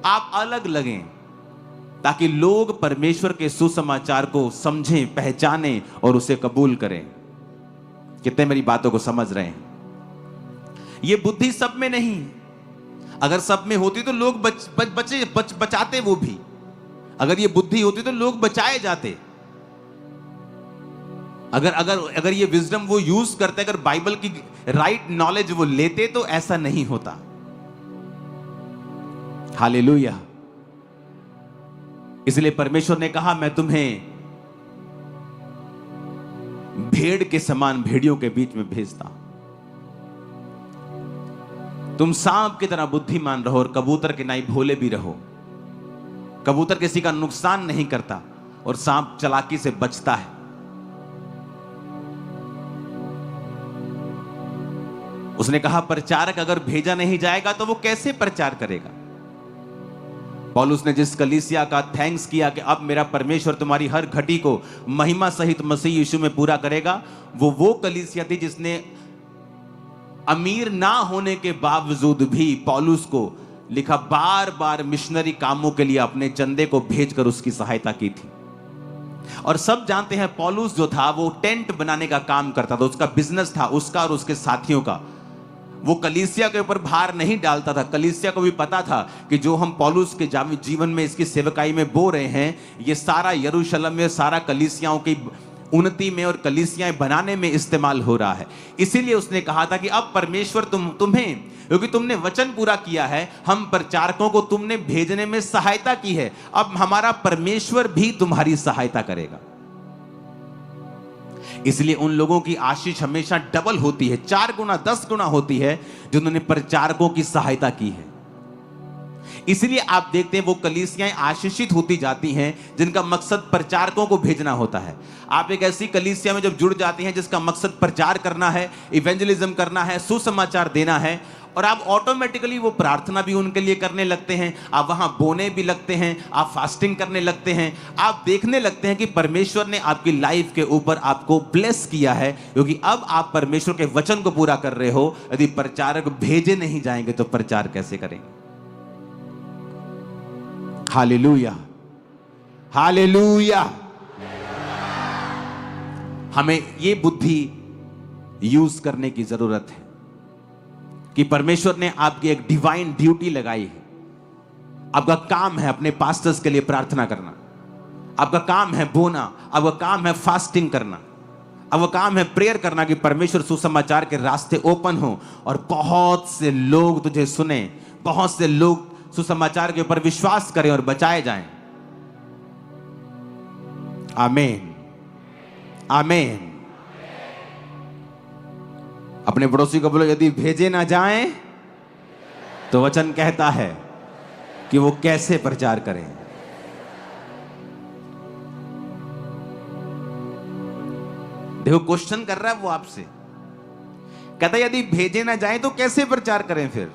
आप अलग लगें, ताकि लोग परमेश्वर के सुसमाचार को समझें, पहचानें और उसे कबूल करें। कितने मेरी बातों को समझ रहे हैं? ये बुद्धि सब में नहीं है। अगर सब में होती तो लोग बचाते वो भी। अगर ये बुद्धि होती तो लोग बचाए जाते। अगर ये विजडम वो यूज करते, अगर बाइबल की राइट नॉलेज वो लेते, तो ऐसा नहीं होता। हालेलुया। इसलिए परमेश्वर ने कहा मैं तुम्हें भेड़ के समान भेड़ियों के बीच में भेजता हूं। तुम सांप की तरह बुद्धिमान रहो और कबूतर के नाई भोले भी रहो। कबूतर किसी का नुकसान नहीं करता और सांप चालाकी से बचता है। उसने कहा प्रचारक अगर भेजा नहीं जाएगा तो वो कैसे प्रचार करेगा? पौलुस ने जिस कलीसिया का थैंक्स किया कि अब मेरा परमेश्वर तुम्हारी हर घटी को महिमा सहित मसीह यीशु में पूरा करेगा, वो कलीसिया थी जिसने अमीर ना होने के बावजूद भी पौलुस को लिखा बार बार मिशनरी कामों के लिए अपने चंदे को भेजकर उसकी सहायता की थी। और सब जानते हैं पौलुस जो था वो टेंट बनाने का काम करता था, उसका बिजनेस था, उसका और उसके साथियों का। वो कलीसिया के ऊपर भार नहीं डालता था। कलीसिया को भी पता था कि जो हम पौलुस के जीवन में इसकी सेवकाई में बो रहे हैं, ये सारा यरूशलेम में सारा कलीसियाओं की उन्नति में और कलीसियाएं बनाने में इस्तेमाल हो रहा है। इसीलिए उसने कहा था कि अब परमेश्वर तुम्हें, क्योंकि तुमने वचन पूरा किया है, हम प्रचारकों को तुमने भेजने में सहायता की है, अब हमारा परमेश्वर भी तुम्हारी सहायता करेगा। इसलिए उन लोगों की आशीष हमेशा डबल होती है, 4 गुना 10 गुना होती है जिन्होंने प्रचारकों की सहायता की है। इसलिए आप देखते हैं वो कलीसियाएं आशीषित होती जाती हैं जिनका मकसद प्रचारकों को भेजना होता है। आप एक ऐसी कलीसिया में जब जुड़ जाती हैं जिसका मकसद प्रचार करना है, इवेंजलिज्म करना है, सुसमाचार देना है, और आप ऑटोमेटिकली वो प्रार्थना भी उनके लिए करने लगते हैं, आप वहां बोने भी लगते हैं, आप फास्टिंग करने लगते हैं, आप देखने लगते हैं कि परमेश्वर ने आपकी लाइफ के ऊपर आपको ब्लेस किया है, क्योंकि अब आप परमेश्वर के वचन को पूरा कर रहे हो। यदि प्रचारक भेजे नहीं जाएंगे तो प्रचार कैसे करेंगे? Hallelujah, hallelujah. हमें ये बुद्धि यूज करने की जरूरत है कि परमेश्वर ने आपकी एक डिवाइन ड्यूटी लगाई है। आपका काम है अपने पास्टर्स के लिए प्रार्थना करना, आपका काम है बोना, आपका काम है फास्टिंग करना, आपका काम है प्रेयर करना कि परमेश्वर सुसमाचार के रास्ते ओपन हो और बहुत से लोग तुझे सुने, बहुत से लोग सुसमाचार के ऊपर विश्वास करें और बचाए जाएं। आमीन, आमीन। अपने पड़ोसी को बोलो, यदि भेजे ना जाएं तो वचन कहता है कि वो कैसे प्रचार करें। देखो क्वेश्चन कर रहा है वो आपसे, कहता है यदि भेजे ना जाएं तो कैसे प्रचार करें। फिर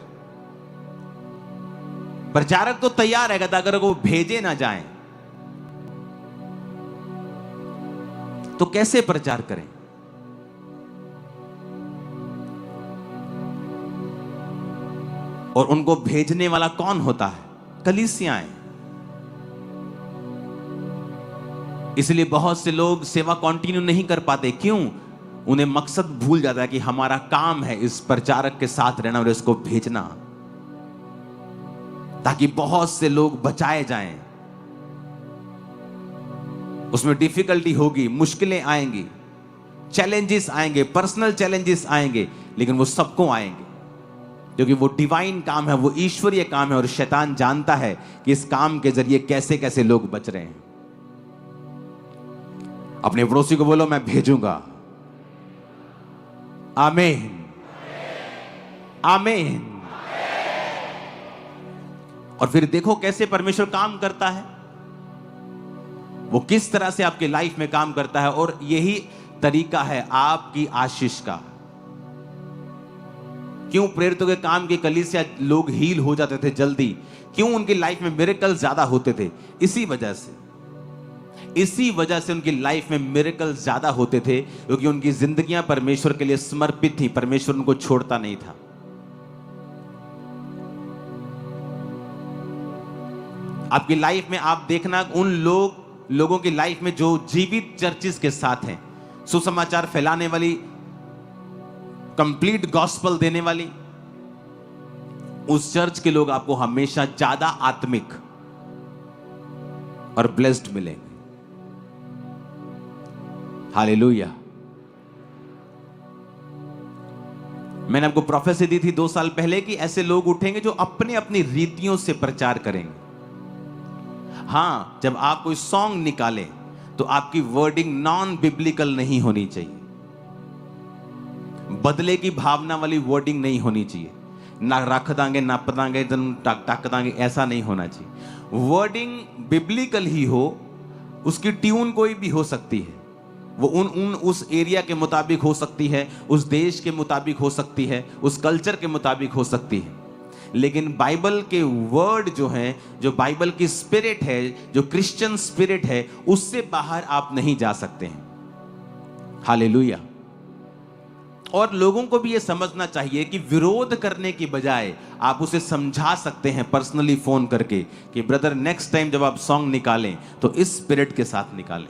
प्रचारक तो तैयार है, कहता अगर वो भेजे ना जाएं तो कैसे प्रचार करें। और उनको भेजने वाला कौन होता है? कलीसियाएं। इसलिए बहुत से लोग सेवा कंटिन्यू नहीं कर पाते। क्यों? उन्हें मकसद भूल जाता है कि हमारा काम है इस प्रचारक के साथ रहना और इसको भेजना, ताकि बहुत से लोग बचाए जाएं। उसमें डिफिकल्टी होगी, मुश्किलें आएंगी, चैलेंजेस आएंगे, पर्सनल चैलेंजेस आएंगे, लेकिन वो सबको आएंगे क्योंकि वो डिवाइन काम है, वो ईश्वरीय काम है और शैतान जानता है कि इस काम के जरिए कैसे कैसे लोग बच रहे हैं। अपने पड़ोसी को बोलो, मैं भेजूंगा। आमीन, आमीन। और फिर देखो कैसे परमेश्वर काम करता है, वो किस तरह से आपके लाइफ में काम करता है। और यही तरीका है आपकी आशीष का। क्यों प्रेरितों के काम के कलीसिया लोग हील हो जाते थे जल्दी? क्यों उनकी लाइफ में मिरेकल ज्यादा होते थे? इसी वजह से उनकी लाइफ में मिरेकल ज्यादा होते थे क्योंकि उनकी जिंदगियां परमेश्वर के लिए समर्पित थी। परमेश्वर उनको छोड़ता नहीं था। आपकी लाइफ में आप देखना उन लोगों की लाइफ में जो जीवित चर्चिस के साथ हैं, सुसमाचार फैलाने वाली, कंप्लीट गॉस्पल देने वाली, उस चर्च के लोग आपको हमेशा ज्यादा आत्मिक और ब्लेस्ड मिलेंगे। हालेलुया। मैंने आपको प्रोफेसी दी थी 2 साल पहले कि ऐसे लोग उठेंगे जो अपने अपनी रीतियों से प्रचार करेंगे। हां, जब आप कोई सॉन्ग निकालें तो आपकी वर्डिंग नॉन बिब्लिकल नहीं होनी चाहिए, बदले की भावना वाली वर्डिंग नहीं होनी चाहिए। ना रख दांगे, ना पतांगे, टक दांगे, ऐसा नहीं होना चाहिए। वर्डिंग बिब्लिकल ही हो, उसकी ट्यून कोई भी हो सकती है, वो उस एरिया के मुताबिक हो सकती है, उस देश के मुताबिक हो सकती है, उस कल्चर के मुताबिक हो सकती है। लेकिन बाइबल के वर्ड जो हैं, जो बाइबल की स्पिरिट है, जो क्रिश्चियन स्पिरिट है, उससे बाहर आप नहीं जा सकते हैं। हालेलुया। और लोगों को भी यह समझना चाहिए कि विरोध करने की बजाय आप उसे समझा सकते हैं पर्सनली फोन करके कि ब्रदर नेक्स्ट टाइम जब आप सॉन्ग निकालें तो इस स्पिरिट के साथ निकालें।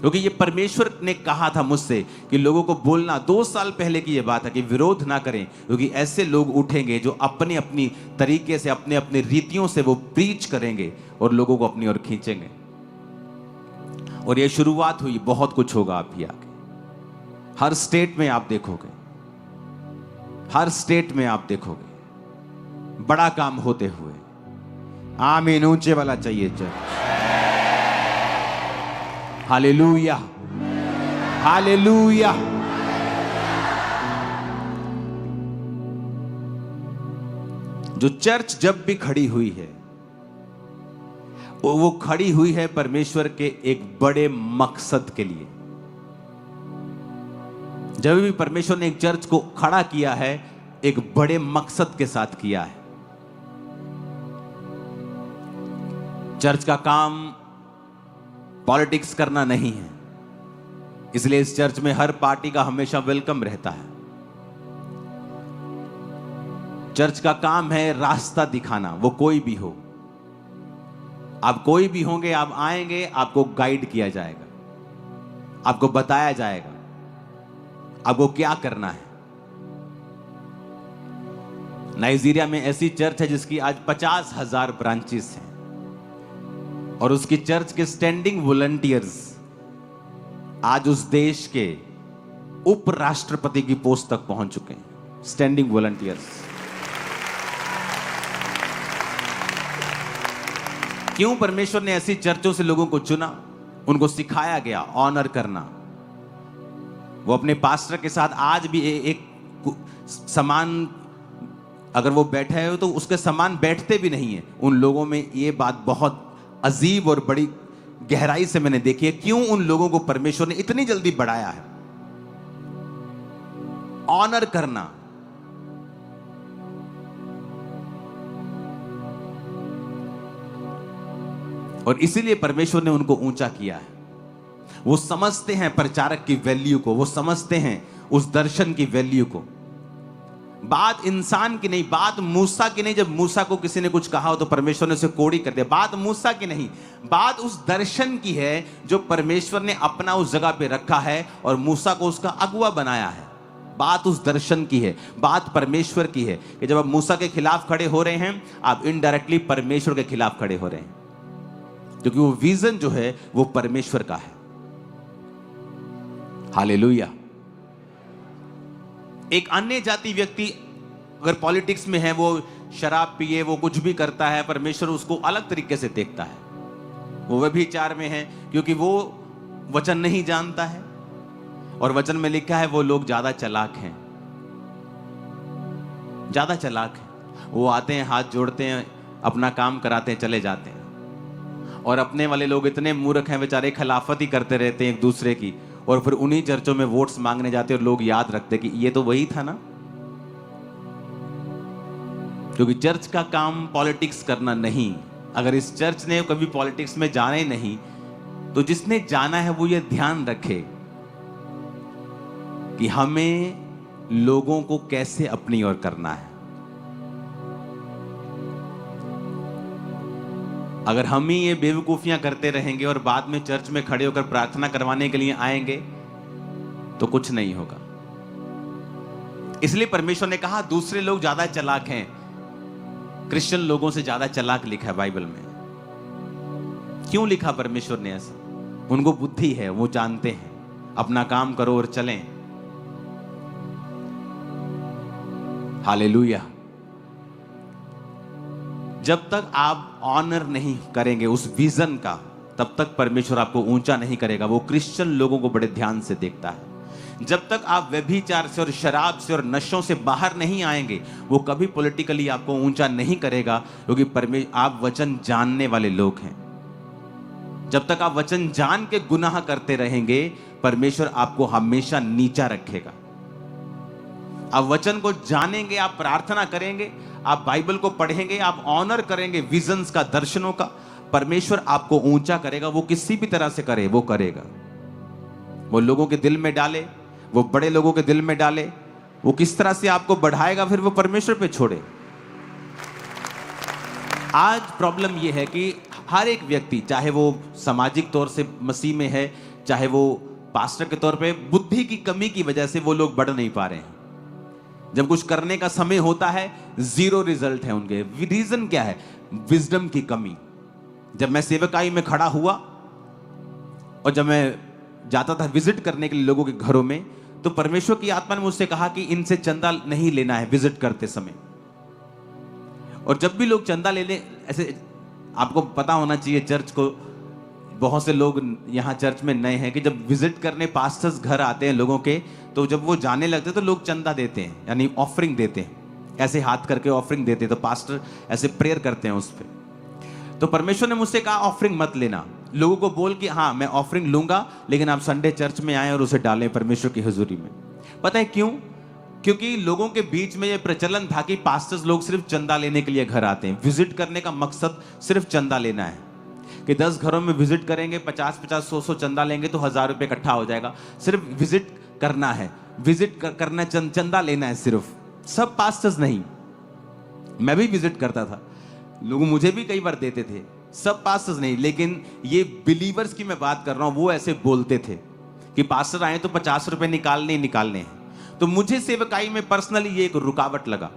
क्योंकि ये परमेश्वर ने कहा था मुझसे कि लोगों को बोलना, 2 साल पहले की ये बात है कि विरोध ना करें, क्योंकि ऐसे लोग उठेंगे जो अपनी अपनी तरीके से, अपने अपने रीतियों से वो प्रीच करेंगे और लोगों को अपनी ओर खींचेंगे। और ये शुरुआत हुई, बहुत कुछ होगा आप भी आगे। हर स्टेट में आप देखोगे, हर स्टेट में आप देखोगे बड़ा काम होते हुए। आमीन। ऊंचे वाला चाहिए चर्च। Hallelujah, hallelujah. जो चर्च जब भी खड़ी हुई है, वो खड़ी हुई है परमेश्वर के एक बड़े मकसद के लिए। जब भी परमेश्वर ने एक चर्च को खड़ा किया है, एक बड़े मकसद के साथ किया है। चर्च का काम पॉलिटिक्स करना नहीं है, इसलिए इस चर्च में हर पार्टी का हमेशा वेलकम रहता है। चर्च का काम है रास्ता दिखाना, वो कोई भी हो। आप कोई भी होंगे, आप आएंगे, आपको गाइड किया जाएगा, आपको बताया जाएगा आपको क्या करना है। नाइजीरिया में ऐसी चर्च है जिसकी आज 50,000 ब्रांचेस हैं और उसकी चर्च के स्टैंडिंग वॉलंटियर्स आज उस देश के उपराष्ट्रपति की पोस्ट तक पहुंच चुके हैं। Standing volunteers. क्यों परमेश्वर ने ऐसी चर्चों से लोगों को चुना? उनको सिखाया गया ऑनर करना। वो अपने पास्टर के साथ आज भी एक समान, अगर वो बैठे हो तो उसके समान बैठते भी नहीं है। उन लोगों में ये बात बहुत अजीब और बड़ी गहराई से मैंने देखी है, क्यों उन लोगों को परमेश्वर ने इतनी जल्दी बढ़ाया है। ऑनर करना। और इसीलिए परमेश्वर ने उनको ऊंचा किया है। वो समझते हैं प्रचारक की वैल्यू को, वो समझते हैं उस दर्शन की वैल्यू को। बात इंसान की नहीं, बात मूसा की नहीं। जब मूसा को किसी ने कुछ कहा हो तो परमेश्वर ने उसे कोड़ी कर दिया। बात मूसा की नहीं, बात उस दर्शन की है जो परमेश्वर ने अपना उस जगह पे रखा है और मूसा को उसका अगुवा बनाया है। बात उस दर्शन की है, बात परमेश्वर की है कि जब आप मूसा के खिलाफ खड़े हो रहे हैं, आप इनडायरेक्टली परमेश्वर के खिलाफ खड़े हो रहे हैं, क्योंकि वो विजन जो है वो परमेश्वर का है। हालेलुया। एक अन्य जाति व्यक्ति अगर पॉलिटिक्स में है, वो शराब पिए, वो कुछ भी करता है, परमेश्वर उसको अलग तरीके से देखता है। वो व्यभिचार में है क्योंकि वो वचन नहीं जानता है, और वचन में लिखा है वो लोग ज्यादा चालाक हैं, ज्यादा चालाक हैं। वो आते हैं, हाथ जोड़ते हैं, अपना काम कराते हैं, चले जाते हैं। और अपने वाले लोग इतने मूर्ख हैं बेचारे, खिलाफत ही करते रहते हैं एक दूसरे की, और फिर उन्हीं चर्चों में वोट्स मांगने जाते हैं और लोग याद रखते कि ये तो वही था ना। क्योंकि चर्च का काम पॉलिटिक्स करना नहीं। अगर इस चर्च ने कभी पॉलिटिक्स में जाना ही नहीं, तो जिसने जाना है वो ये ध्यान रखे कि हमें लोगों को कैसे अपनी ओर करना है। अगर हम ही ये बेवकूफियां करते रहेंगे और बाद में चर्च में खड़े होकर प्रार्थना करवाने के लिए आएंगे तो कुछ नहीं होगा। इसलिए परमेश्वर ने कहा दूसरे लोग ज्यादा चालाक हैं। क्रिश्चियन लोगों से ज्यादा चालाक लिखा है बाइबल में। क्यों लिखा परमेश्वर ने ऐसा? उनको बुद्धि है, वो जानते हैं, अपना काम करो और चलें। हालेलुया। जब तक आप ऑनर नहीं करेंगे उस विजन का, तब तक परमेश्वर आपको ऊंचा नहीं करेगा। वो क्रिश्चियन लोगों को बड़े ध्यान से देखता है। जब तक आप व्यभिचार से और शराब से और नशों से बाहर नहीं आएंगे, वो कभी पॉलिटिकली आपको ऊंचा नहीं करेगा, क्योंकि आप वचन जानने वाले लोग हैं। जब तक आप वचन जान के गुनाह करते रहेंगे, परमेश्वर आपको हमेशा नीचा रखेगा। आप वचन को जानेंगे, आप प्रार्थना करेंगे, आप बाइबल को पढ़ेंगे, आप ऑनर करेंगे विजन्स का, दर्शनों का, परमेश्वर आपको ऊंचा करेगा। वो किसी भी तरह से करे, वो करेगा। वो लोगों के दिल में डाले, वो बड़े लोगों के दिल में डाले, वो किस तरह से आपको बढ़ाएगा, फिर वो परमेश्वर पे छोड़े। आज प्रॉब्लम ये है कि हर एक व्यक्ति, चाहे वो सामाजिक तौर से मसीह में है, चाहे वो पास्टर के तौर पे, बुद्धि की कमी की वजह से वो लोग बढ़ नहीं पा रहे हैं। जब कुछ करने का समय होता है, जीरो रिजल्ट है उनके। रीजन क्या है? विजडम की कमी। जब मैं सेवकाई में खड़ा हुआ और जब मैं जाता था विजिट करने के लिए लोगों के घरों में, तो परमेश्वर की आत्मा ने मुझसे कहा कि इनसे चंदा नहीं लेना है विजिट करते समय। और जब भी लोग चंदा ले लें, ऐसे आपको पता होना चाहिए, चर्च को बहुत से लोग यहाँ चर्च में नए हैं कि जब विजिट करने पास्टर्स घर आते हैं लोगों के, तो जब वो जाने लगते हैं तो लोग चंदा देते हैं, यानी ऑफरिंग देते हैं, ऐसे हाथ करके ऑफरिंग देते हैं। तो पास्टर ऐसे प्रेयर करते हैं उस पर। तो परमेश्वर ने मुझसे कहा ऑफरिंग मत लेना, लोगों को बोल कि हाँ मैं ऑफरिंग लूंगा, लेकिन आप संडे चर्च में आए और उसे डालें परमेश्वर की हुजूरी में। पता है क्यों? क्योंकि लोगों के बीच में ये प्रचलन था कि पास्टर्स लोग सिर्फ चंदा लेने के लिए घर आते हैं। विजिट करने का मकसद सिर्फ चंदा लेना है कि 10 घरों में विजिट करेंगे, 50-50, 100-100 चंदा लेंगे तो 1000 रुपये इकट्ठा हो जाएगा। सिर्फ विजिट करना है, विजिट करना, चंदा लेना है सिर्फ। सब पास्टर्स नहीं, मैं भी विजिट करता था, लोग मुझे भी कई बार देते थे, सब पास्टर्स नहीं, लेकिन ये बिलीवर्स की मैं बात कर रहा हूं, वो ऐसे बोलते थे कि पास्टर आए तो 50 रुपए निकालने ही निकालने हैं। तो मुझे सेवकाई में पर्सनली ये एक रुकावट लगा।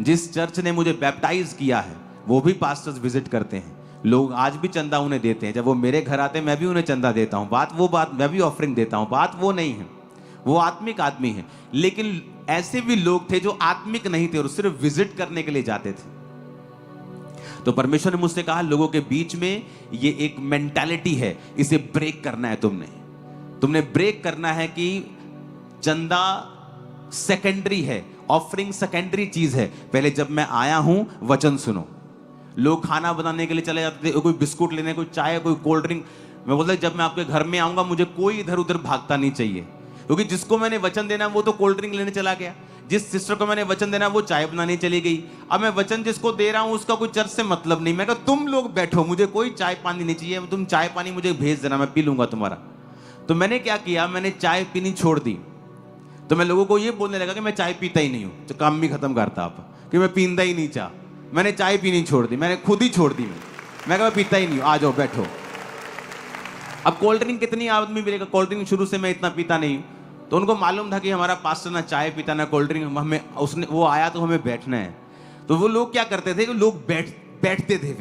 जिस चर्च ने मुझे बैप्टाइज किया है वो भी पास्टर्स विजिट करते हैं, लोग आज भी चंदा उन्हें देते हैं। जब वो मेरे घर आते हैं मैं भी उन्हें चंदा देता हूं। बात मैं भी ऑफरिंग देता हूं, बात वो नहीं है, वो आत्मिक आदमी है। लेकिन ऐसे भी लोग थे जो आत्मिक नहीं थे और सिर्फ विजिट करने के लिए जाते थे। तो परमेश्वर ने मुझसे कहा, लोगों के बीच में ये एक मेंटालिटी है, इसे ब्रेक करना है। तुमने ब्रेक करना है कि चंदा सेकेंडरी है, ऑफरिंग सेकेंडरी चीज है। पहले जब मैं आया हूं वचन सुनो। लोग खाना बनाने के लिए चले जाते थे, कोई बिस्कुट लेने, कोई चाय, कोई कोल्ड ड्रिंक। मैं बोलता जब मैं आपके घर में आऊंगा मुझे कोई इधर उधर भागता नहीं चाहिए, क्योंकि जिसको मैंने वचन देना वो तो कोल्ड ड्रिंक लेने चला गया, जिस सिस्टर को मैंने वचन देना वो चाय बनाने चली गई। अब मैं वचन जिसको दे रहा हूं उसका कोई चर्च से मतलब नहीं। मैं कहा तुम लोग बैठो, मुझे कोई चाय पानी नहीं चाहिए, तुम चाय पानी मुझे भेज देना, मैं पी लूंगा तुम्हारा। तो मैंने क्या किया, मैंने चाय पीनी छोड़ दी। तो मैं लोगों को ये बोलने लगा कि मैं चाय पीता ही नहीं हूं, तो काम भी खत्म करता आप कि मैं पींदा ही नहीं चाह। मैंने चाय पीनी छोड़ दी, मैंने खुद ही छोड़ दी। मैं कहा पीता ही नहीं हूं, आ जाओ बैठो। अब कोल्ड ड्रिंक कितनी आदमी मिलेगा, कोल्ड ड्रिंक शुरू से मैं इतना पीता नहीं हूं। तो उनको मालूम था कि हमारा पास्टर ना चाय पीता ना कोल्ड ड्रिंक, हमें उसने वो आया तो हमें बैठना है। तो वो लोग क्या करते थे, लोग बैठते थे,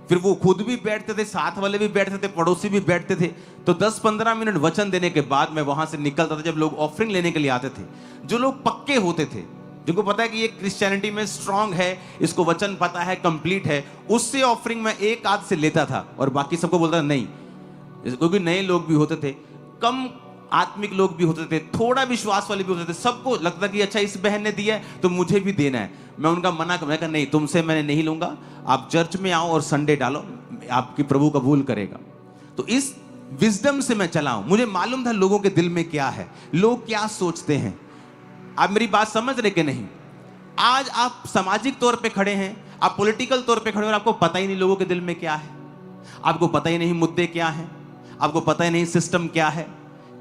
फिर वो खुद भी बैठते थे, साथ वाले भी बैठते थे, पड़ोसी भी बैठते थे। तो 10-15 मिनट वचन देने के बाद मैं वहां से निकलता था। जब लोग ऑफरिंग लेने के लिए आते थे, जो लोग पक्के होते थे, जिनको पता है कि ये क्रिश्चियनिटी में स्ट्रांग है, इसको वचन पता है, कंप्लीट है, उससे ऑफरिंग में एक आध से लेता था और बाकी सबको बोलता था नहीं। क्योंकि नए लोग भी होते थे, कम आत्मिक लोग भी होते थे, थोड़ा विश्वास वाले भी होते थे। सबको लगता कि अच्छा इस बहन ने दिया है तो मुझे भी देना है। मैं उनका मना कर नहीं, तुमसे मैंने नहीं लूंगा, आप चर्च में आओ और संडे डालो, आपकी प्रभु कबूल करेगा। तो इस विजडम से मैं चला हूं। मुझे मालूम था लोगों के दिल में क्या है, लोग क्या सोचते हैं। आप मेरी बात समझ रहे कि नहीं? आज आप सामाजिक तौर पे खड़े हैं, आप पॉलिटिकल तौर पे खड़े हैं और आपको पता ही नहीं लोगों के दिल में क्या है, आपको पता ही नहीं मुद्दे क्या हैं, आपको पता ही नहीं सिस्टम क्या है,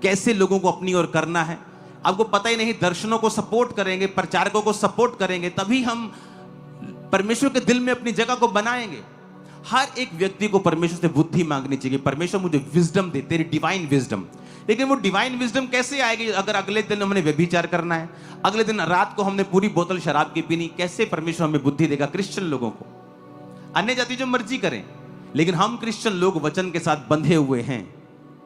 कैसे लोगों को अपनी ओर करना है, आपको पता ही नहीं। दर्शनों को सपोर्ट करेंगे, प्रचारकों को सपोर्ट करेंगे, तभी हम परमेश्वर के दिल में अपनी जगह को बनाएंगे। हर एक व्यक्ति को परमेश्वर से बुद्धि मांगनी चाहिए, परमेश्वर मुझे विजडम दे, तेरी डिवाइन विजडम। लेकिन वो डिवाइन विजडम कैसे आएगी अगर अगले दिन हमने व्यभिचार करना है, अगले दिन रात को हमने पूरी बोतल शराब की पीनी? कैसे परमेश्वर हमें बुद्धि देगा? क्रिश्चियन लोगों को, अन्य जाति जो मर्जी करें, लेकिन हम क्रिश्चियन लोग वचन के साथ बंधे हुए हैं।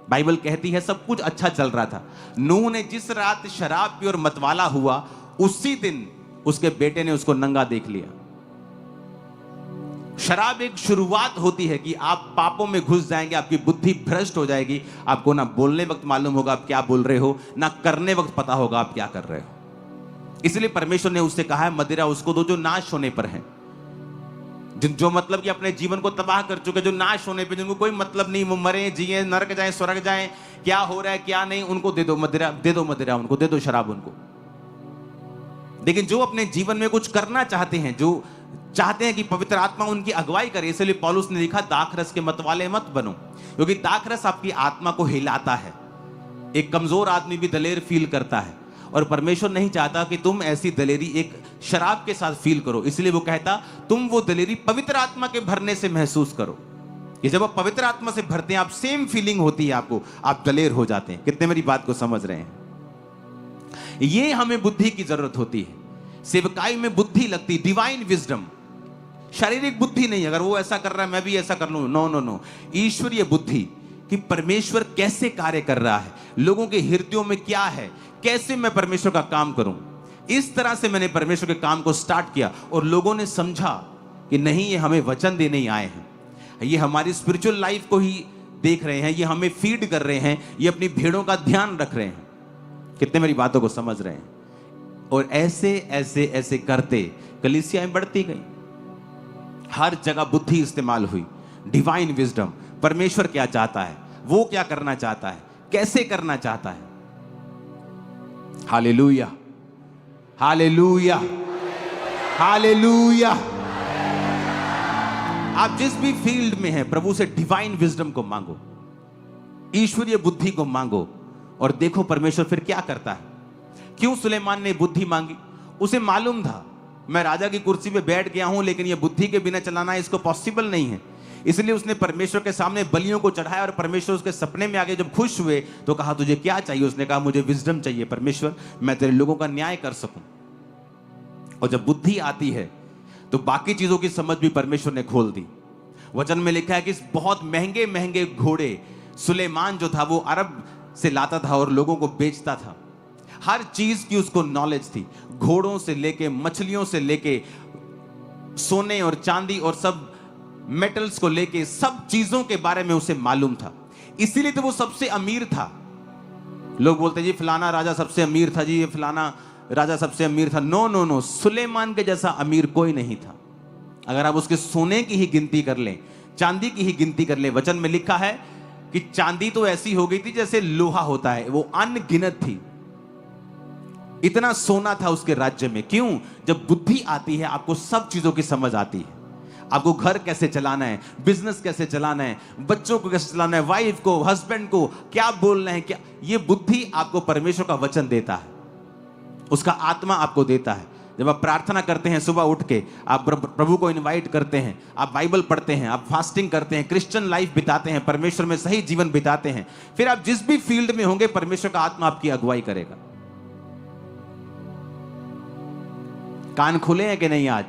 बाइबल कहती है सब कुछ अच्छा चल रहा था। नूह ने जिस रात शराब पी और मतवाला हुआ, उसी दिन उसके बेटे ने उसको नंगा देख लिया। शराब एक शुरुआत होती है कि आप पापों में घुस जाएंगे, आपकी बुद्धि भ्रष्ट हो जाएगी, आपको ना बोलने वक्त मालूम होगा आप क्या बोल रहे हो, ना करने वक्त पता होगा आप क्या कर रहे हो। इसलिए परमेश्वर ने उससे कहा है मदिरा उसको दो जो नाश होने पर है, जो मतलब कि अपने जीवन को तबाह कर चुके, जो नाश होने पे, जिनको कोई मतलब नहीं, वो मरे जिए, नरक जाए स्वर्ग जाए, क्या हो रहा है क्या नहीं, उनको दे दो मदिरा, दे दो मदिरा, उनको दे दो शराब उनको। लेकिन जो अपने जीवन में कुछ करना चाहते हैं, जो चाहते हैं कि पवित्र आत्मा उनकी अगुवाई करे, इसलिए पौलुस ने लिखा दाखरस के मतवाले मत बनो, क्योंकि दाखरस आपकी आत्मा को हिलाता है। एक कमजोर आदमी भी दलेर फील करता है, और परमेश्वर नहीं चाहता कि तुम ऐसी दलेरी एक शराब के साथ फील करो। इसलिए वो कहता तुम वो दलेरी पवित्र आत्मा के भरने से महसूस करो। कि जब आप पवित्र आत्मा से भरते हैं, आप सेम फीलिंग होती है आपको, आप दलेर हो जाते हैं। कितने मेरी बात को समझ रहे हैं? ये हमें बुद्धि की जरूरत होती है। सेवकाई में बुद्धि लगती, डिवाइन विजडम, शारीरिक बुद्धि नहीं। अगर वो ऐसा कर रहा है मैं भी ऐसा कर लूं, नो नो नो। ईश्वरीय बुद्धि कि परमेश्वर कैसे कार्य कर रहा है, लोगों के हृदयों में क्या है, कैसे मैं परमेश्वर का काम करूं। इस तरह से मैंने परमेश्वर के काम को स्टार्ट किया, और लोगों ने समझा कि नहीं ये हमें वचन देने ही आए हैं, ये हमारी स्पिरिचुअल लाइफ को ही देख रहे हैं, ये हमें फीड कर रहे हैं, ये अपनी भेड़ों का ध्यान रख रहे हैं। कितने मेरी बातों को समझ रहे हैं? और ऐसे ऐसे ऐसे करते कलीसियाएं बढ़ती गई, हर जगह बुद्धि इस्तेमाल हुई, डिवाइन विजडम। परमेश्वर क्या चाहता है, वो क्या करना चाहता है, कैसे करना चाहता है। Hallelujah, hallelujah, hallelujah. आप जिस भी फील्ड में हैं, प्रभु से डिवाइन विजडम को मांगो, ईश्वरीय बुद्धि को मांगो, और देखो परमेश्वर फिर क्या करता है। क्यों सुलेमान ने बुद्धि मांगी? उसे मालूम था मैं राजा की कुर्सी पे बैठ गया हूं, लेकिन ये बुद्धि के बिना चलाना इसको पॉसिबल नहीं है। इसलिए उसने परमेश्वर के सामने बलियों को चढ़ाया और परमेश्वर उसके सपने में आके जब खुश हुए तो कहा तुझे क्या चाहिए? उसने कहा मुझे विजडम चाहिए परमेश्वर, मैं तेरे लोगों का न्याय कर सकूं। और जब बुद्धि आती है तो बाकी चीजों की समझ भी परमेश्वर ने खोल दी। वचन में लिखा है कि इस बहुत महंगे महंगे घोड़े सुलेमान जो था वो अरब से लाता था और लोगों को बेचता था। हर चीज की उसको नॉलेज थी, घोड़ों से लेके मछलियों से लेके सोने और चांदी और सब मेटल्स को लेके सब चीजों के बारे में उसे मालूम था। इसीलिए तो वो सबसे अमीर था। लोग बोलते जी फलाना राजा सबसे अमीर था, जी ये फलाना राजा सबसे अमीर था। नो नो नो, सुलेमान के जैसा अमीर कोई नहीं था। अगर आप उसके सोने की ही गिनती कर लें, चांदी की ही गिनती कर लें, वचन में लिखा है कि चांदी तो ऐसी हो गई थी जैसे लोहा होता है, वो अनगिनत थी। इतना सोना था उसके राज्य में। क्यों? जब बुद्धि आती है आपको सब चीजों की समझ आती है। आपको घर कैसे चलाना है, बिजनेस कैसे चलाना है, बच्चों को कैसे चलाना है, वाइफ को, हस्बैंड को क्या बोलना है, क्या, ये बुद्धि आपको परमेश्वर का वचन देता है, उसका आत्मा आपको देता है। जब आप प्रार्थना करते हैं सुबह उठ के, आप प्रभु को इनवाइट करते हैं, आप बाइबल पढ़ते हैं, आप फास्टिंग करते हैं, क्रिश्चियन लाइफ बिताते हैं, परमेश्वर में सही जीवन बिताते हैं, फिर आप जिस भी फील्ड में होंगे परमेश्वर का आत्मा आपकी अगुवाई करेगा। कान खुले हैं कि नहीं आज?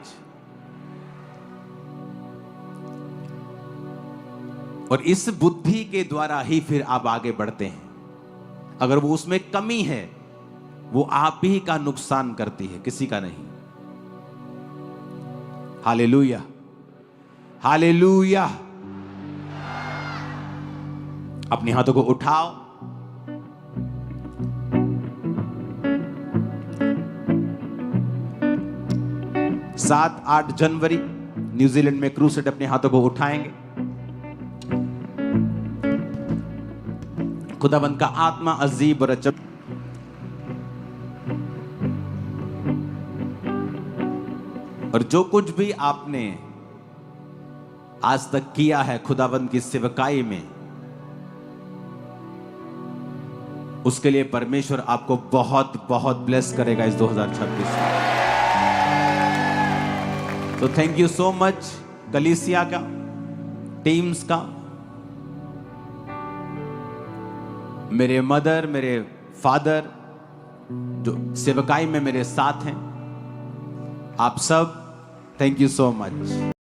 और इस बुद्धि के द्वारा ही फिर आप आगे बढ़ते हैं। अगर वो उसमें कमी है वो आप ही का नुकसान करती है, किसी का नहीं। Hallelujah, hallelujah. अपने हाथों को उठाओ। सात 8 जनवरी न्यूजीलैंड में क्रूसेड अपने हाथों को उठाएंगे। खुदावंद का आत्मा अजीब और अजब और जो कुछ भी आपने आज तक किया है खुदावंद की सेवकाई में, उसके लिए परमेश्वर आपको बहुत बहुत ब्लेस करेगा इस 2026 में। तो थैंक यू सो मच कलीसिया का, टीम्स का, मेरे मदर, मेरे फादर जो सेवकाई में मेरे साथ हैं, आप सब थैंक यू सो मच।